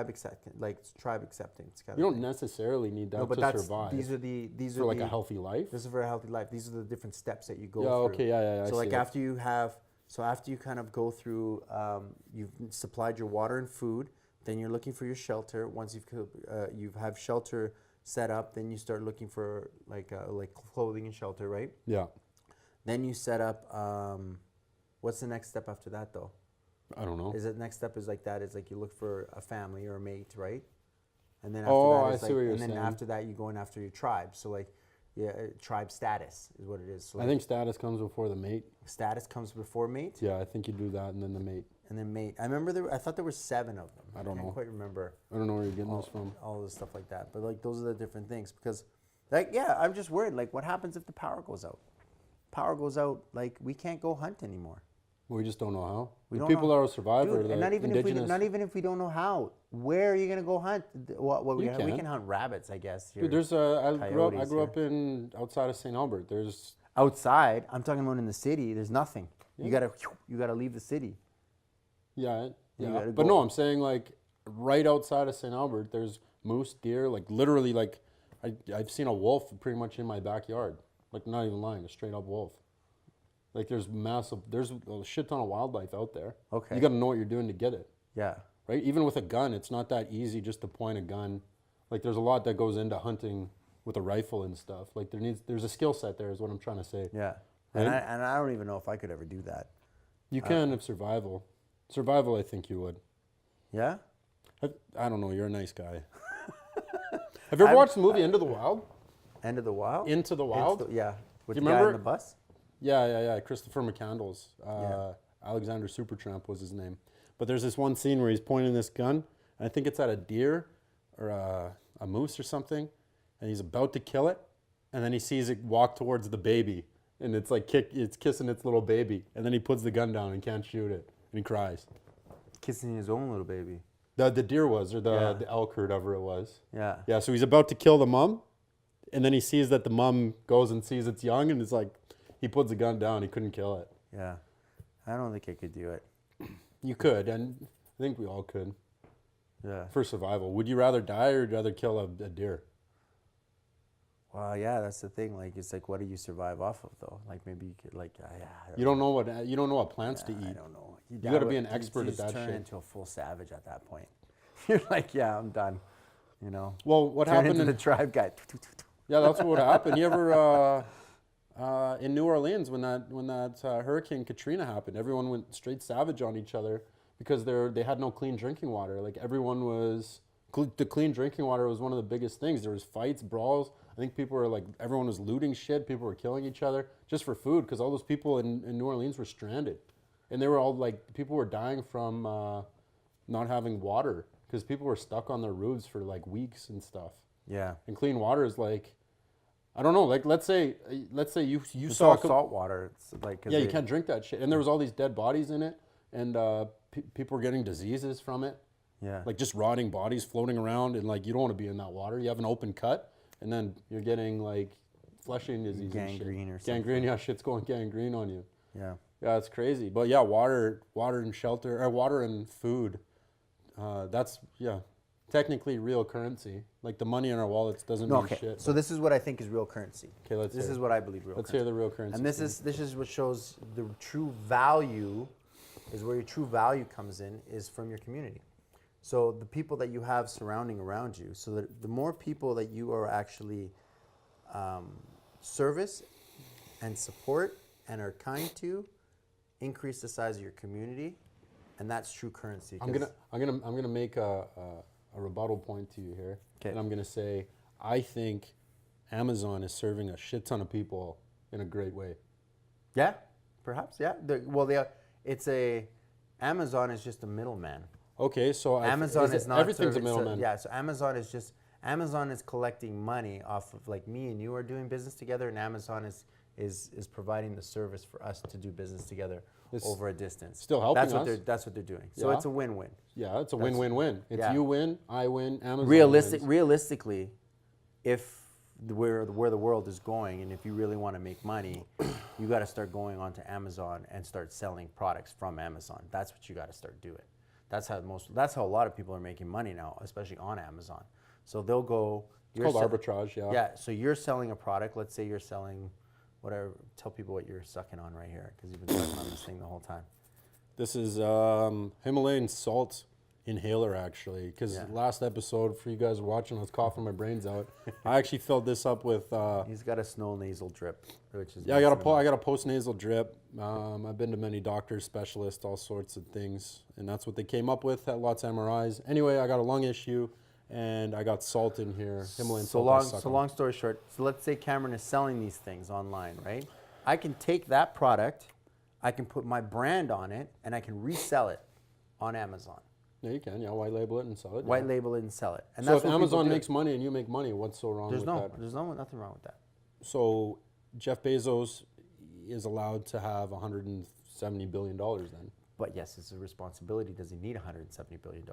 acceptance, like tribe acceptance. Kind You of don't thing. necessarily need that No, but to that's survive. these are for like the a healthy life. this is for a healthy life. These are the different steps that you go Yeah. through. Okay. Yeah. I So see like it. after you kind of go through, you've supplied your water and food. Then you're looking for your shelter. Once you have shelter set up, then you start looking for like clothing and shelter, right? Yeah. Then you set up. What's the next step after that, though? I don't know. Is it next step is like that? Is like you look for a family or a mate, right? And then after Oh, that, I is see like, what you're and then saying. after that, you go in after your tribe. So like, yeah, tribe status is what it is. So I like, think status comes before the mate. status comes before mate, Yeah, I think you do that and then the mate. and then mate. I remember I thought there were 7 of them. I don't know. Can't quite remember I don't know where you're getting this from. all the stuff like that. But like those are the different things because, like, yeah, I'm just worried. Like, what happens if the power goes out? Power goes out. Like, we can't go hunt anymore. We just don't know how. We The don't people know. that are survivors, Dude, like and not even indigenous. if we don't know how. Where are you gonna go hunt? What we You we can. can hunt rabbits, I guess. Here. Dude, there's I Coyotes grew up in outside of St. Albert. There's Outside, I'm talking about in the city. There's nothing. Yeah. You gotta leave the city. yeah, You yeah. gotta But go. no, I'm saying like right outside of St. Albert, there's moose, deer, like literally like I've seen a wolf pretty much in my backyard. Like not even lying, a straight up wolf. Like there's a shit ton of wildlife out there. Okay. You got to know what you're doing to get it, Yeah. right? Even with a gun, it's not that easy just to point a gun. Like there's a lot that goes into hunting with a rifle and stuff. Like there's a skill set there is what I'm trying to say. Yeah. Right? And I don't even know if I could ever do that. You can if survival. Survival, I think you would. Yeah. I don't know. You're a nice guy. Have you ever watched the movie Into the Wild? End of the Wild. Into the Wild? Yeah. With Do the you guy in remember- the bus. Yeah. Christopher McCandless. Yeah. Alexander Supertramp was his name. But there's this one scene where he's pointing this gun, and I think it's at a deer or a moose or something, and he's about to kill it, and then he sees it walk towards the baby, and it's like it's kissing its little baby, and then he puts the gun down and can't shoot it, and he cries. Kissing his own little baby. The deer was, or Yeah. the elk or whatever it was. Yeah. Yeah, so he's about to kill the mom, and then he sees that the mom goes and sees it's young, and it's like, he puts the gun down, he couldn't kill it. Yeah. I don't think I could do it. You could, and I think we all could, Yeah. for survival. Would you rather die or would you rather kill a deer? Well, yeah, that's the thing. Like, it's like, what do you survive off of, though? Like, maybe you could, like, yeah. You don't know what plants to I eat. don't know. You gotta be an expert you at that just turn shit. into a full savage at that point. You're like, yeah, I'm done. You know. Well, what Turn happened into in the tribe guy. Yeah, that's what happened. You ever in New Orleans when that Hurricane Katrina happened, everyone went straight savage on each other because they had no clean drinking water. Like everyone was the clean drinking water was one of the biggest things. There was fights, brawls. I think people were like everyone was looting shit. People were killing each other just for food because all those people in New Orleans were stranded, and they were all like people were dying from not having water because people were stuck on their roofs for like weeks and stuff. Yeah. And clean water is like, I don't know. Like let's say you It's saw all salt water. It's like 'cause yeah, you they- can't drink that shit. And there was all these dead bodies in it, and people were getting diseases from it, Yeah. like just rotting bodies floating around, and like you don't want to be in that water. You have an open cut, and then you're getting like fleshing disease, Gangrene or something. gangrene. Yeah, shit's going gangrene on you. Yeah. Yeah, it's crazy. But yeah, water and shelter, or water and food. That's technically real currency. Like the money in our wallets doesn't No, mean okay. shit. So this is what I think is real currency. Okay, let's This hear is it. what I believe real Let's currency. hear the real currency. And this is what shows the true value is where your true value comes in is from your community. So the people that you have surrounding around you. So that the more people that you are actually service and support and are kind to, increase the size of your community, and that's true currency. I'm gonna make a rebuttal point to you here, 'Kay. and I'm gonna say I think Amazon is serving a shit ton of people in a great way. Yeah, perhaps. Yeah. Amazon is just a middleman. Okay, so Amazon is not everything's a serving- so- middleman. yeah, so Amazon is collecting money off of like me and you are doing business together, and Amazon is providing the service for us to do business together It's over a distance. still helping that's what us. That's what they're doing. So Yeah. it's a win-win. Yeah, it's a win-win-win. It's yeah. you win, I win, Amazon Realistic, wins. realistically, if where the world is going, and if you really want to make money, you got to start going onto Amazon and start selling products from Amazon. That's what you got to start doing. That's how a lot of people are making money now, especially on Amazon. So they'll go. It's called arbitrage, yeah. Yeah. So you're selling a product. Let's say you're selling whatever. Tell people what you're sucking on right here, because you've been sucking on this thing the whole time. This is Himalayan salt inhaler, actually, because last episode, for you guys watching, I was coughing my brains out. I actually filled this up with. He's got a snow nasal drip, which is. Yeah, I got a post nasal drip. I've been to many doctors, specialists, all sorts of things, and that's what they came up with. Had lots of MRIs. Anyway, I got a lung issue, and I got salt in here. Himalayan salt. So long story short, so let's say Cameron is selling these things online, right? I can take that product, I can put my brand on it, and I can resell it on Amazon. Yeah, you can. Yeah, white label it and sell it. White label it and sell it. And so that's if what Amazon makes money and you make money, what's so wrong with that? There's nothing wrong with that. So Jeff Bezos is allowed to have $170 billion then. But yes, it's a responsibility. Does he need $170 billion?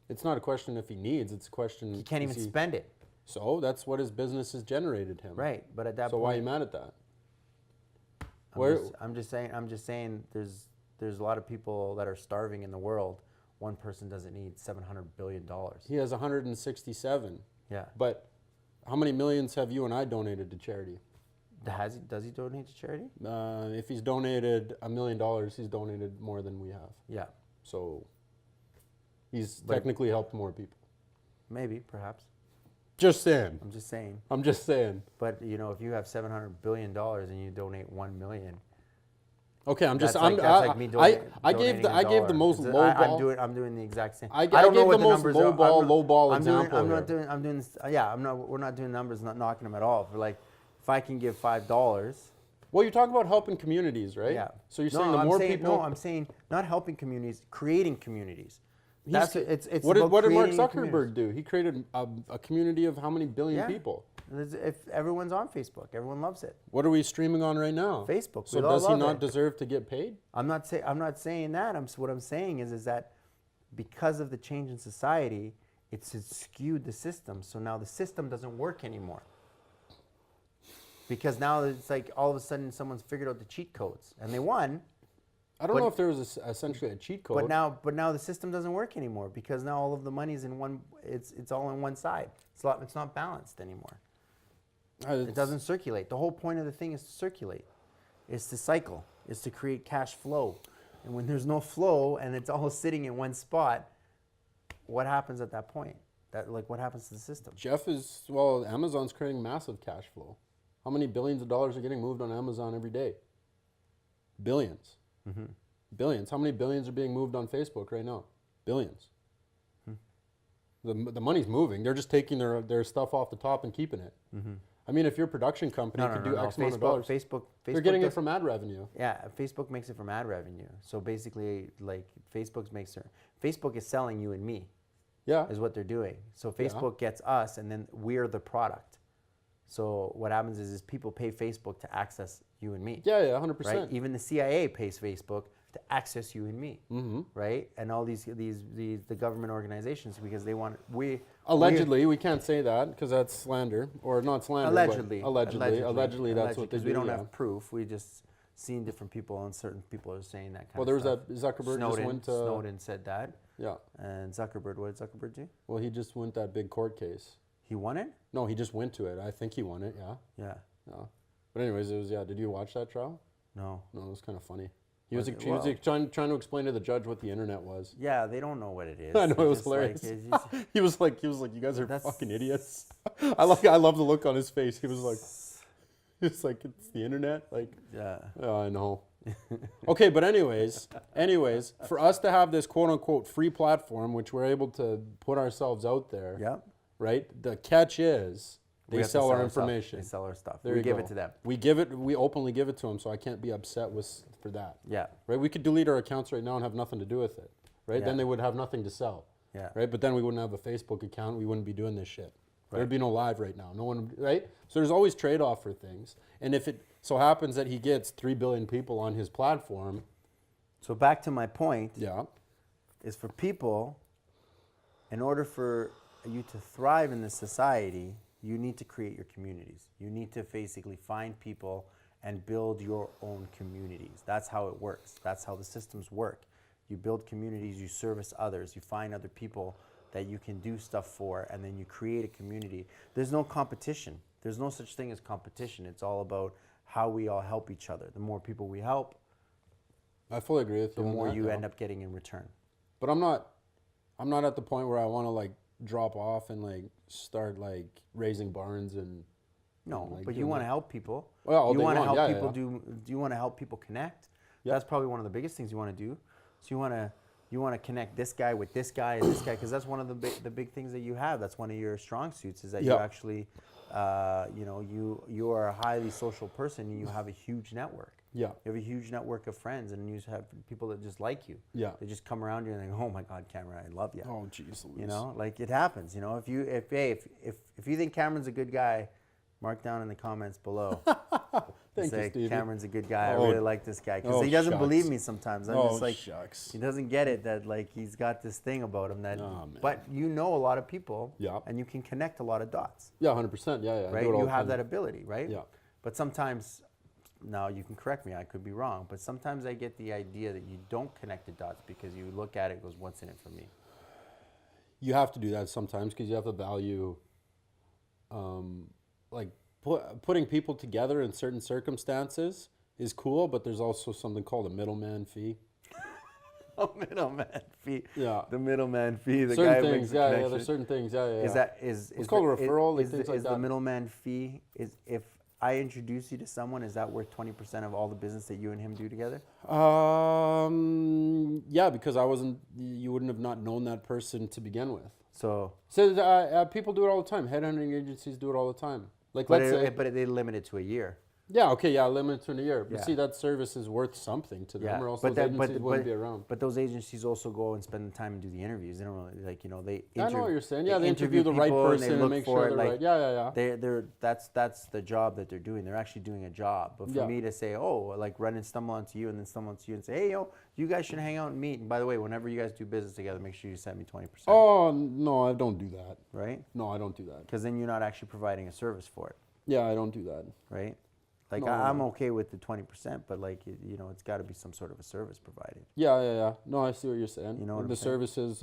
It's not a question if he needs. It's a question. He can't even spend it. So that's what his business has generated him. Right, but at that point. So why are you mad at that? I'm just saying. There's a lot of people that are starving in the world. One person doesn't need $700 billion. He has 167. Yeah. But how many millions have you and I donated to charity? Does he donate to charity? If he's donated $1 million, he's donated more than we have. Yeah. So he's technically helped more people. Maybe, perhaps. Just saying. I'm just saying. But if you have $700 billion and you donate $1 million. Okay, I gave the most low ball. I'm doing the exact same. I gave the most low ball example. We're not doing numbers, not knocking them at all. If I can give $5. Well, you're talking about helping communities, right? Yeah. So you're saying the more people. No, I'm saying not helping communities, creating communities. What did Mark Zuckerberg do? He created a community of how many billion people? If everyone's on Facebook, everyone loves it. What are we streaming on right now? Facebook. So does he not deserve to get paid? I'm not saying that. What I'm saying is that because of the change in society, it's skewed the system. So now the system doesn't work anymore. Because now it's like all of a sudden someone's figured out the cheat codes and they won. I don't know if there was essentially a cheat code. But now the system doesn't work anymore because now all of the money's in one. It's all on one side. It's not balanced anymore. It doesn't circulate. The whole point of the thing is to circulate. It's to cycle. It's to create cash flow. And when there's no flow and it's all sitting in one spot, what happens at that point? What happens to the system? Amazon's creating massive cash flow. How many billions of dollars are getting moved on Amazon every day? Billions. Mm-hmm. Billions. How many billions are being moved on Facebook right now? Billions. The money's moving. They're just taking their stuff off the top and keeping it. Mm-hmm. I mean, if your production company could do X amount of dollars, Facebook they're getting it from ad revenue. Yeah, Facebook makes it from ad revenue. So basically, Facebook is selling you and me. Yeah, is what they're doing. So Facebook gets us, and then we're the product. So what happens is people pay Facebook to access you and me. Yeah, 100%. Right? Even the CIA pays Facebook to access you and me, right? And all the government organizations because they want allegedly we can't say that because that's slander or not slander. Allegedly, that's what they do. We don't have proof. We just seen different people and certain people are saying that kind of stuff. Well, there was that Zuckerberg Snowden said that. Yeah. And Zuckerberg, what did Zuckerberg do? Well, he just went that big court case. He won it? No, he just went to it. I think he won it. Yeah. Yeah. Yeah. But anyways, it was Did you watch that trial? No. No, it was kind of funny. He was trying to explain to the judge what the internet was. Yeah, they don't know what it is. I know, it was hilarious. He was like, you guys are fucking idiots. I love the look on his face. He was like, it's the internet. Yeah. I know. Okay, but anyways, for us to have this quote unquote free platform, which we're able to put ourselves out there. Yeah. Right. The catch is they sell our information. They sell our stuff. We give it to them. We openly give it to them, so I can't be upset for that. Yeah. Right. We could delete our accounts right now and have nothing to do with it. Right. Yeah. Then they would have nothing to sell. Yeah. Right. But then we wouldn't have a Facebook account. We wouldn't be doing this shit. Right. There'd be no live right now. No one. Right. So there's always trade-off for things. And if it so happens that he gets 3 billion people on his platform. So back to my point. Yeah. Is for people, in order for you to thrive in this society, You need to create your communities. You need to basically find people and build your own communities. That's how it works. That's how the systems work. You build communities, you service others, you find other people that you can do stuff for, and then you create a community. There's no competition. There's no such thing as competition. It's all about how we all help each other. The more people we help, I fully agree with you. the on more that, you yeah. end up getting in return. But I'm not at the point where I want to like drop off and like start like raising barns and No, like but you doing want to that. help people. Well, all you day want to long, help yeah, people yeah. do. You want to help people connect. Yep. That's probably one of the biggest things you want to do. So you want to connect this guy with this guy and this guy, because that's one of the big things that you have. That's one of your strong suits, is that you Yep. actually, you are a highly social person and you have a huge network. Yeah. You have a huge network of friends, and you have people that just like you. Yeah. They just come around you and they go, "Oh my God, Cameron, I love you." Oh, jeez, Louise. You know, like it happens. You know, if you think Cameron's a good guy, mark down in the comments below. Thank you, Say Stevie. Cameron's a good guy. Oh. I really like this guy, because Oh, he doesn't shucks. believe me sometimes. I'm Oh, just like, shucks. he doesn't get it that like he's got this thing about him that. Oh, man. But you know a lot of people. Yeah. And you can connect a lot of dots. Yeah, 100%. Yeah, yeah. I Right. do it all You the have time. that ability, right? Yeah. But sometimes, now you can correct me, I could be wrong, but sometimes I get the idea that you don't connect the dots because you look at it and goes, "What's in it for me?" You have to do that sometimes because you have to value, like putting people together in certain circumstances is cool, but there's also something called a middleman fee. Oh, middleman fee. Yeah. The middleman fee. The Certain guy who makes things, the yeah, connection. there's certain things, yeah. Is that is It's called a the- referral, like Is, things the, like is the that. middleman fee, is if I introduce you to someone, is that worth 20% of all the business that you and him do together? Yeah, because you wouldn't have not known that person to begin with. So, So people do it all the time. Headhunting agencies do it all the time. Like but let's say, they limit it to a year. yeah, okay, yeah, limited to a year. But Yeah. see, that service is worth something to them, Yeah, or else but those that- but- agencies wouldn't but- be around. But those agencies also go and spend the time and do the interviews. They don't really, like, they. I know what you're saying. Yeah, they interview interview the right people and they person and look make for sure it, they're like, right. Yeah. They're that's the job that they're doing. They're actually doing a job. But for Yeah. me to say, oh, like run and stumble onto you and then stumble onto you and say, hey, yo, you guys should hang out and meet. And by the way, whenever you guys do business together, make sure you send me 20%. Oh no, I don't do that. Right? No, I don't do that. Because then you're not actually providing a service for it. Yeah, I don't do that. Right? Like No, I'm no. okay with the 20%, but like it's got to be some sort of a service provided. Yeah. No, I see what you're saying. You know what the I'm saying? services.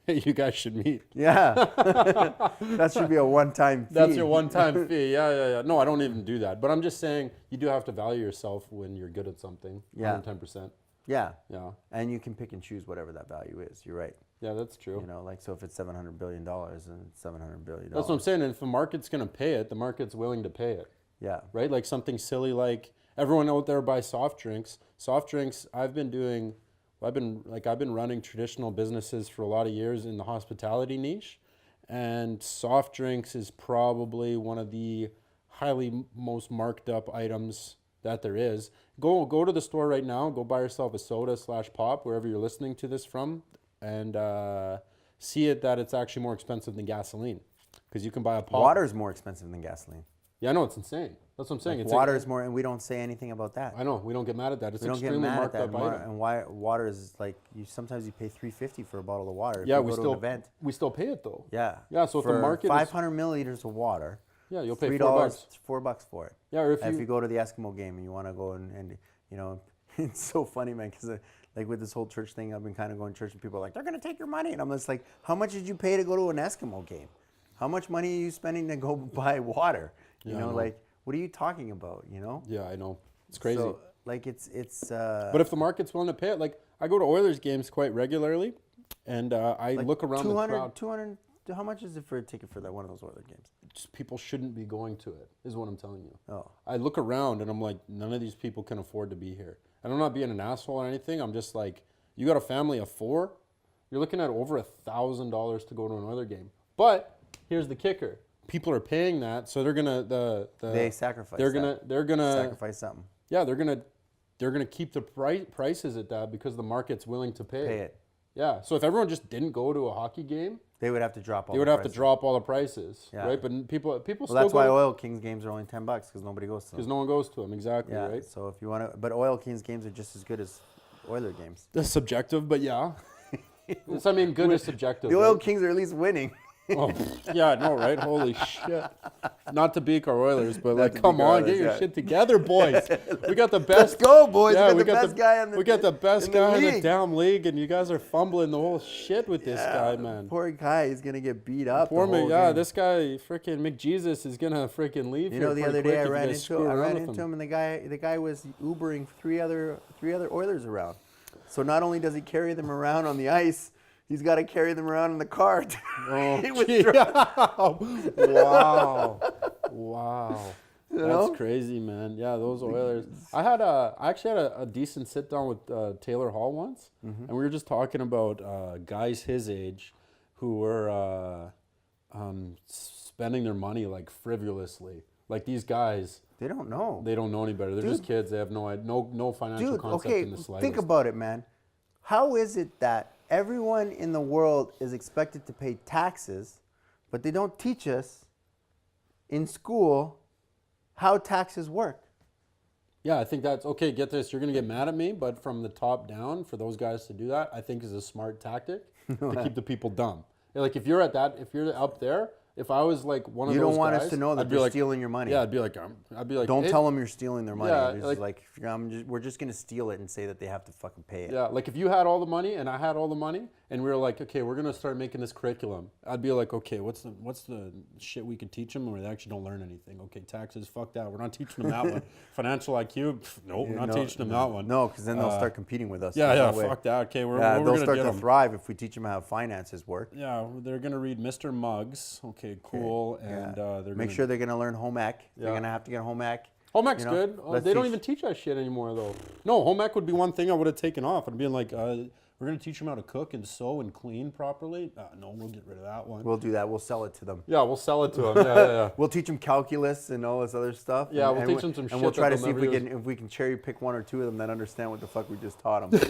Hey, you guys should meet. Yeah, that should be a one-time fee. That's your one-time fee. Yeah. No, I don't even do that. But I'm just saying you do have to value yourself when you're good at something. Yeah. 110%. Yeah, Yeah. and you can pick and choose whatever that value is. You're right. Yeah, that's true. You know, like so if it's $700 billion, then it's $700 billion. That's what I'm saying. And if the market's going to pay it, the market's willing to pay it. Yeah. Right? Like something silly like everyone out there buys soft drinks. Soft drinks, I've been running traditional businesses for a lot of years in the hospitality niche. And soft drinks is probably one of the most marked up items that there is. Go to the store right now, go buy yourself a soda /pop, wherever you're listening to this from, and see it that it's actually more expensive than gasoline. Because you can buy a pop. Water is more expensive than gasoline. Yeah, I know, it's insane. That's what I'm saying. Like It's water is more, and we don't say anything about that. I know, we don't get mad at that. It's We don't get extremely mad at marked that. up item. And why water is like sometimes you pay $3.50 for a bottle of water. If Yeah, you we go to still an event. we still pay it though. Yeah. Yeah, so if the for market is- 500 milliliters of water. Yeah, you'll pay $3, $4. $4 for it. Yeah, or if And you, go to the Eskimo game and you want to go and it's so funny, man, because like with this whole church thing, I've been kind of going to church and people are like, they're going to take your money. And I'm just like, how much did you pay to go to an Eskimo game? How much money are you spending to go buy water? You Yeah, I know, know. like, what are you talking about, you know? yeah, I know. It's crazy. So, like, it's But if the market's willing to pay it, like I go to Oilers games quite regularly, and I like look around the 200, crowd. 200, how much is it for a ticket for that one of those Oilers games? Just people shouldn't be going to it, is what I'm telling you. Oh. I look around and I'm like, none of these people can afford to be here. And I'm not being an asshole or anything. I'm just like, you got a family of 4, you're looking at over $1,000 to go to an Oilers game. But here's the kicker: people are paying that, so they're gonna They sacrifice they're that. gonna Sacrifice something. yeah they're gonna keep the prices at that because the market's willing to pay. Pay it. Yeah. So if everyone just didn't go to a hockey game, They would have to drop all they would the have to prices. drop all the prices, Yeah. right? But people Well, still that's go why Oil Kings games are only $10 because nobody goes to because them. no one goes to them. Exactly, Yeah. right? So if you want to, but Oil Kings games are just as good as Oiler games. That's subjective, but yeah. It's, I mean, good is subjective. The Oil right? Kings are at least winning. Oh, yeah, I know, right? Holy shit. Not to beak our Oilers, but like, to come beak our on, Oilers, get your yeah. shit together, boys. We got the Let's best. go, boys. Yeah, we got the best guy in the we got the best in the guy in the league. damn league, and you guys are fumbling the whole shit with this guy, man. Poor guy, he's gonna get beat up. Poor the whole yeah, game. this guy, freaking McJesus, is gonna freaking leave You here know, the pretty other day I quick if you ran guys into screw around with him, and the guy was Ubering three other Oilers around. So not only does he carry them around on the ice, he's got to carry them around in the car. Oh, He was gee. Wow. You That's know? crazy, man. Yeah, those Oilers. I actually had a decent sit down with Taylor Hall once, and we were just talking about guys his age who were spending their money like frivolously. Like these guys, They don't know. they don't know any better. They're just kids. They have no financial Dude, concept okay, in the slightest. think about it, man. How is it that everyone in the world is expected to pay taxes, but they don't teach us in school how taxes work? Yeah, I think that's okay. Get this, you're gonna get mad at me, but from the top down, for those guys to do that, I think is a smart tactic to keep the people dumb. Like if you're up there, if I was like one of You those don't want guys, us to know that I'd be they're like, stealing your money. yeah, I'd be like, Don't hey, tell them you're stealing their money. Yeah, It's just like we're just gonna steal it and say that they have to fucking pay it. Yeah, like if you had all the money and I had all the money, and we were like, okay, we're gonna start making this curriculum. I'd be like, okay, what's the shit we could teach them where they actually don't learn anything? Okay, taxes, fuck that. We're not teaching them that one. Financial IQ, nope, we're not teaching them that one. No, because then they'll start competing with us. Yeah, There's yeah, no way. fuck that. Okay, we're Yeah, they'll gonna start get to them. thrive if we teach them how finances work. Yeah, they're gonna read Mr. Muggs. Okay, cool, and they're Make sure they're gonna learn home ec. They're Yeah. gonna have to get home ec. Home ec's you know, good. let's They don't teach- even teach that shit anymore, though. No, home ec would be one thing I would have taken off. I'd be like, we're going to teach them how to cook and sew and clean properly. No, we'll get rid of that one. We'll do that. We'll sell it to them. Yeah, we'll sell it to them. Yeah. We'll teach them calculus and all this other stuff. Yeah, and, we'll and teach them some and shit we'll try that to see they'll never if we can cherry pick one or two of them that understand what the fuck we just taught them.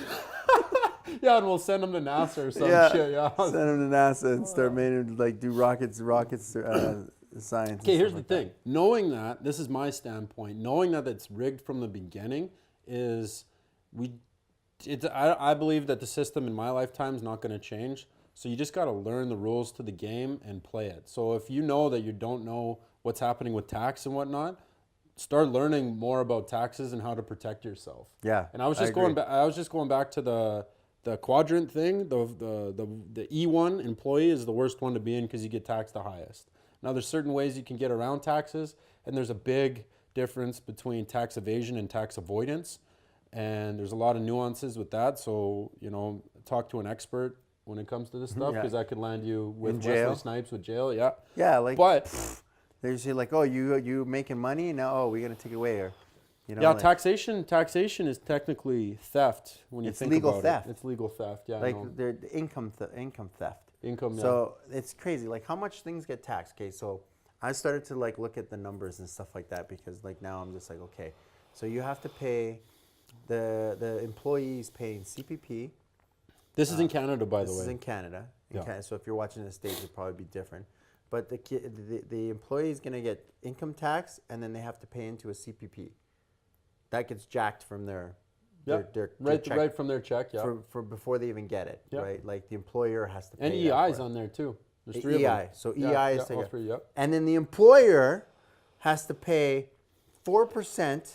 Yeah, and we'll send them to NASA or some shit. Yeah. Send them to NASA and start making them like do rockets, science. Okay, here's the thing. Knowing that, this is my standpoint, knowing that it's rigged from the beginning is, I believe that the system in my lifetime is not going to change. So you just got to learn the rules to the game and play it. So if you know that you don't know what's happening with tax and whatnot, start learning more about taxes and how to protect yourself. Yeah, And I was just going back to the quadrant thing. The E1 employee is the worst one to be in because you get taxed the highest. Now, there's certain ways you can get around taxes, and there's a big difference between tax evasion and tax avoidance, and there's a lot of nuances with that. So, talk to an expert when it comes to this stuff, because that could land you with Wesley Snipes with jail. Yeah. Yeah, like. But they say like, oh, you making money now? Oh, we're gonna take it away, or. Yeah, like, taxation is technically theft when you think about theft. it. It's legal theft. Yeah, like the income theft. Income. So it's crazy, like how much things get taxed. Okay, so I started to like look at the numbers and stuff like that because like now I'm just like, okay, so you have to pay the employees paying CPP. This is in Canada, by the way. This is in Canada. Yeah. So if you're watching in the States, it'll probably be different. But the employee is gonna get income tax, and then they have to pay into a CPP. That gets jacked from their check right from their check, yeah. For before they even get it, right? Like the employer has to pay. And EI's on there too. There's three EI. of them. So EI is all three, yep. And then the employer has to pay 4%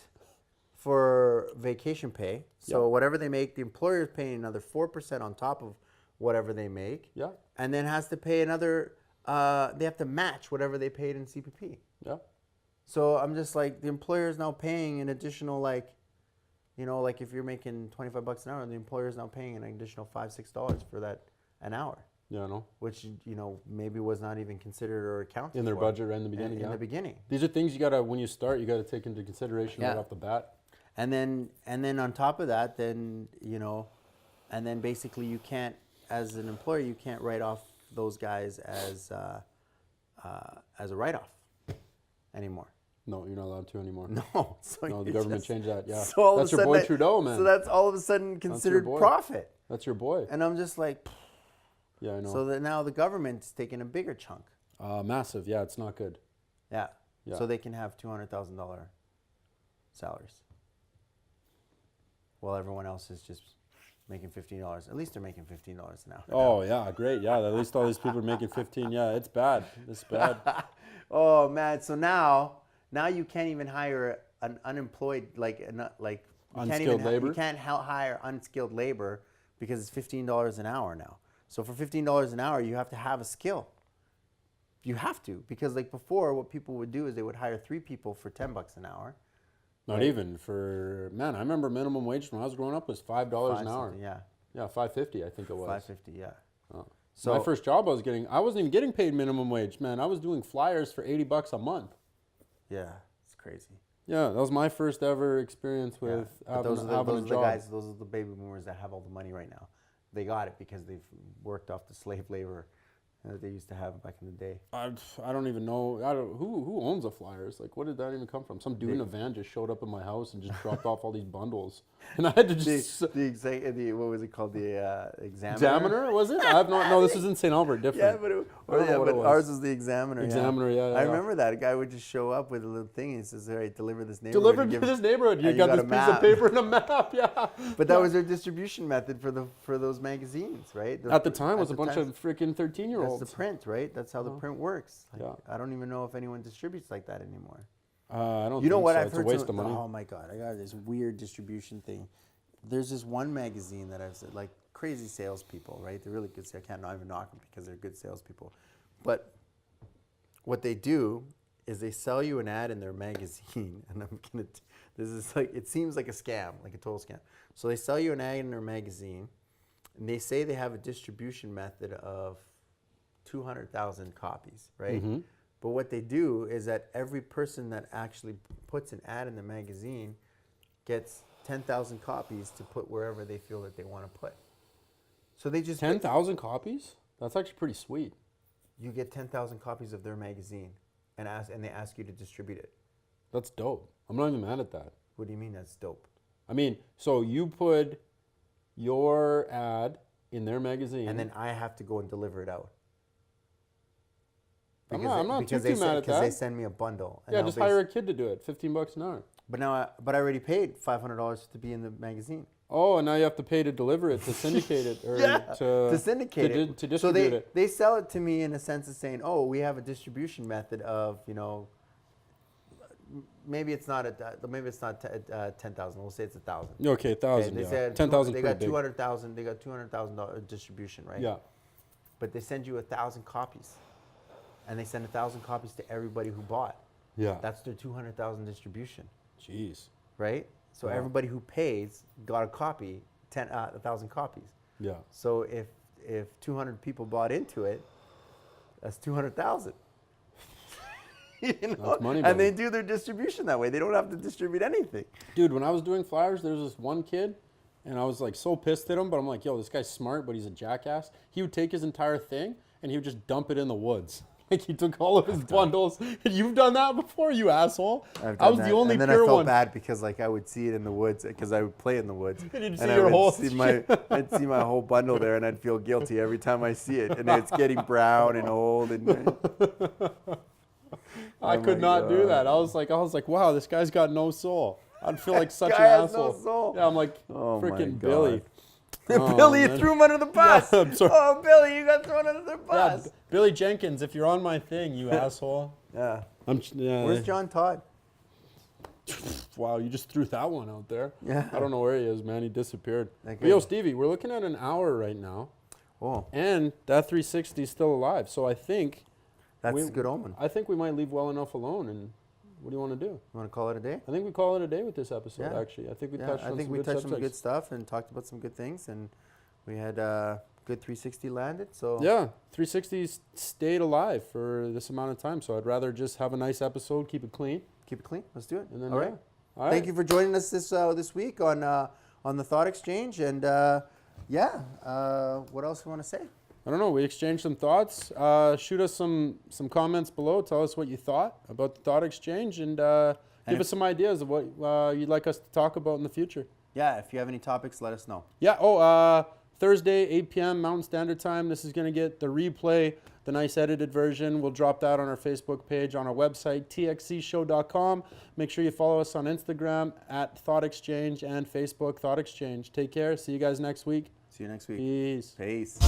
for vacation pay. So whatever they make, the employer is paying another 4% on top of whatever they make. Yeah. And then has to pay another. They have to match whatever they paid in CPP. Yeah. So I'm just like, the employer is now paying an additional like if you're making $25 an hour, the employer is now paying an additional $5-6 for that an hour. Yeah, I know. Which maybe was not even considered or accounted in their for budget right in the beginning. In the beginning, these are things you gotta when you start. You gotta take into consideration right off the bat. And then on top of that, then and then basically you can't, as an employer, you can't write off those guys as a write-off anymore. No, you're not allowed to anymore. No. So no, the government changed that. Yeah. So that's your boy Trudeau, man. So that's all of a sudden considered profit. That's your boy. And I'm just like, yeah, I know. So that now the government's taking a bigger chunk. Massive. Yeah, it's not good. Yeah. So they can have $200,000 salaries, while everyone else is just making $15. At least they're making $15 an hour. Oh yeah, great. Yeah, at least all these people are making 15. Yeah, it's bad. It's bad. Oh man, so now you can't even hire an unemployed Unskilled labor? You can't hire unskilled labor because it's $15 an hour now. So for $15 an hour, you have to have a skill. You have to, because like before, what people would do is they would hire 3 people for $10 an hour. Not even for, man, I remember minimum wage when I was growing up was $5 an hour. Yeah. Yeah, $5.50 I think it was. $5.50, yeah. Oh. So my first job I wasn't even getting paid minimum wage, man. I was doing flyers for $80 a month. Yeah, it's crazy. Yeah, that was my first ever experience with having a job. Those are the baby boomers that have all the money right now. They got it because they've worked off the slave labor that they used to have back in the day. I don't even know. Who owns the flyers? Like, where did that even come from? Some dude in a van just showed up in my house and just dropped off all these bundles, and I had to just what was it called? The examiner. Examiner, was it? I have not. No, this is in St. Albert. Different. Yeah, but ours was the examiner. Examiner, yeah. I remember that a guy would just show up with a little thing and he says, "All right, deliver this neighborhood." Delivered to this neighborhood. You got this piece of paper and a map. Yeah. But that was their distribution method for those magazines, right? At the time, it was a bunch of freaking 13-year-olds. That's the print, right? That's how the print works. Like, Yeah. I don't even know if anyone distributes like that anymore. I don't. You know think what? so. I've it's heard a waste of money. Oh my god, I got this weird distribution thing. There's this one magazine that I've said, like crazy salespeople, right? They're really good. I can't even knock them because they're good salespeople. But what they do is they sell you an ad in their magazine, and this is like, it seems like a scam, like a total scam. So they sell you an ad in their magazine, and they say they have a distribution method of 200,000 copies, right? Mm-hmm. But what they do is that every person that actually puts an ad in the magazine gets 10,000 copies to put wherever they feel that they want to put. So they just 10,000 copies? That's actually pretty sweet. You get 10,000 copies of their magazine, and they ask you to distribute it. That's dope. I'm not even mad at that. What do you mean that's dope? I mean, so you put your ad in their magazine, And then I have to go and deliver it out. I'm not too mad at that. Because they send me a bundle. And yeah, now just hire a kid to do it. $15 an hour. But I already paid $500 to be in the magazine. Oh, and now you have to pay to deliver it, to syndicate it, or to syndicate it. To distribute it. They sell it to me in a sense of saying, oh, we have a distribution method of, maybe it's not 10,000. We'll say it's 1,000. Okay, 1,000. They Yeah. said 10,000. They got 200,000. They got $200,000 distribution, right? Yeah. But they send you 1,000 copies, and they send 1,000 copies to everybody who bought. Yeah. That's their 200,000 distribution, Jeez. right? So Wow. everybody who pays got a copy, 1,000 copies. Yeah. So if 200 people bought into it, that's 200,000. That's money, and they buddy. do their distribution that way. They don't have to distribute anything. Dude, when I was doing flyers, there was this one kid, and I was like so pissed at him, but I'm like, yo, this guy's smart, but he's a jackass. He would take his entire thing, and he would just dump it in the woods. Like, he took all of his bundles. You've done that before, you asshole. I was the only and then pure I felt one. bad because like I would see it in the woods because I would play in the woods. And you'd see and your whole I'd see my whole bundle there, and I'd feel guilty every time I see it. And it's getting brown and old. And I could not do that. I was like, wow, this guy's got no soul. I'd feel like such an guy has asshole. no soul. Yeah, I'm like, Oh my freaking God. Billy. Billy, you man. threw him under the bus. Yeah, I'm sorry. Oh, Billy, you got thrown under the Yeah, bus. Billy Jenkins, if you're on my thing, you asshole. Yeah. Yeah. Where's John Todd? Wow, you just threw that one out there. Yeah. I don't know where he is, man. He disappeared. That But yo, guy- Stevie, we're looking at an hour right now, Oh, and that 360 is still alive. So I think that's a good omen. I think we might leave well enough alone. And what do you want to do? You want to call it a day? I think we call it a day with this episode. Yeah. Actually, I think we Yeah, touched I on think some we good touched some subjects. good stuff and talked about some good things, and we had good 360 landed. So Yeah, 360 stayed alive for this amount of time. So I'd rather just have a nice episode, keep it clean, keep it clean. Let's do it. and then All right. All right. Thank you for joining us this week on the Thought Exchange, and what else we want to say? I don't know. We exchanged some thoughts. Shoot us some comments below. Tell us what you thought about the Thought Exchange, and give us some ideas of what you'd like us to talk about in the future. Yeah, if you have any topics, let us know. Yeah. Oh, Thursday, 8 p.m. Mountain Standard Time. This is going to get the replay, the nice edited version. We'll drop that on our Facebook page, on our website, txcshow.com. Make sure you follow us on Instagram at ThoughtXchange and Facebook, ThoughtXchange. Take care. See you guys next week. See you next week. Peace. Peace.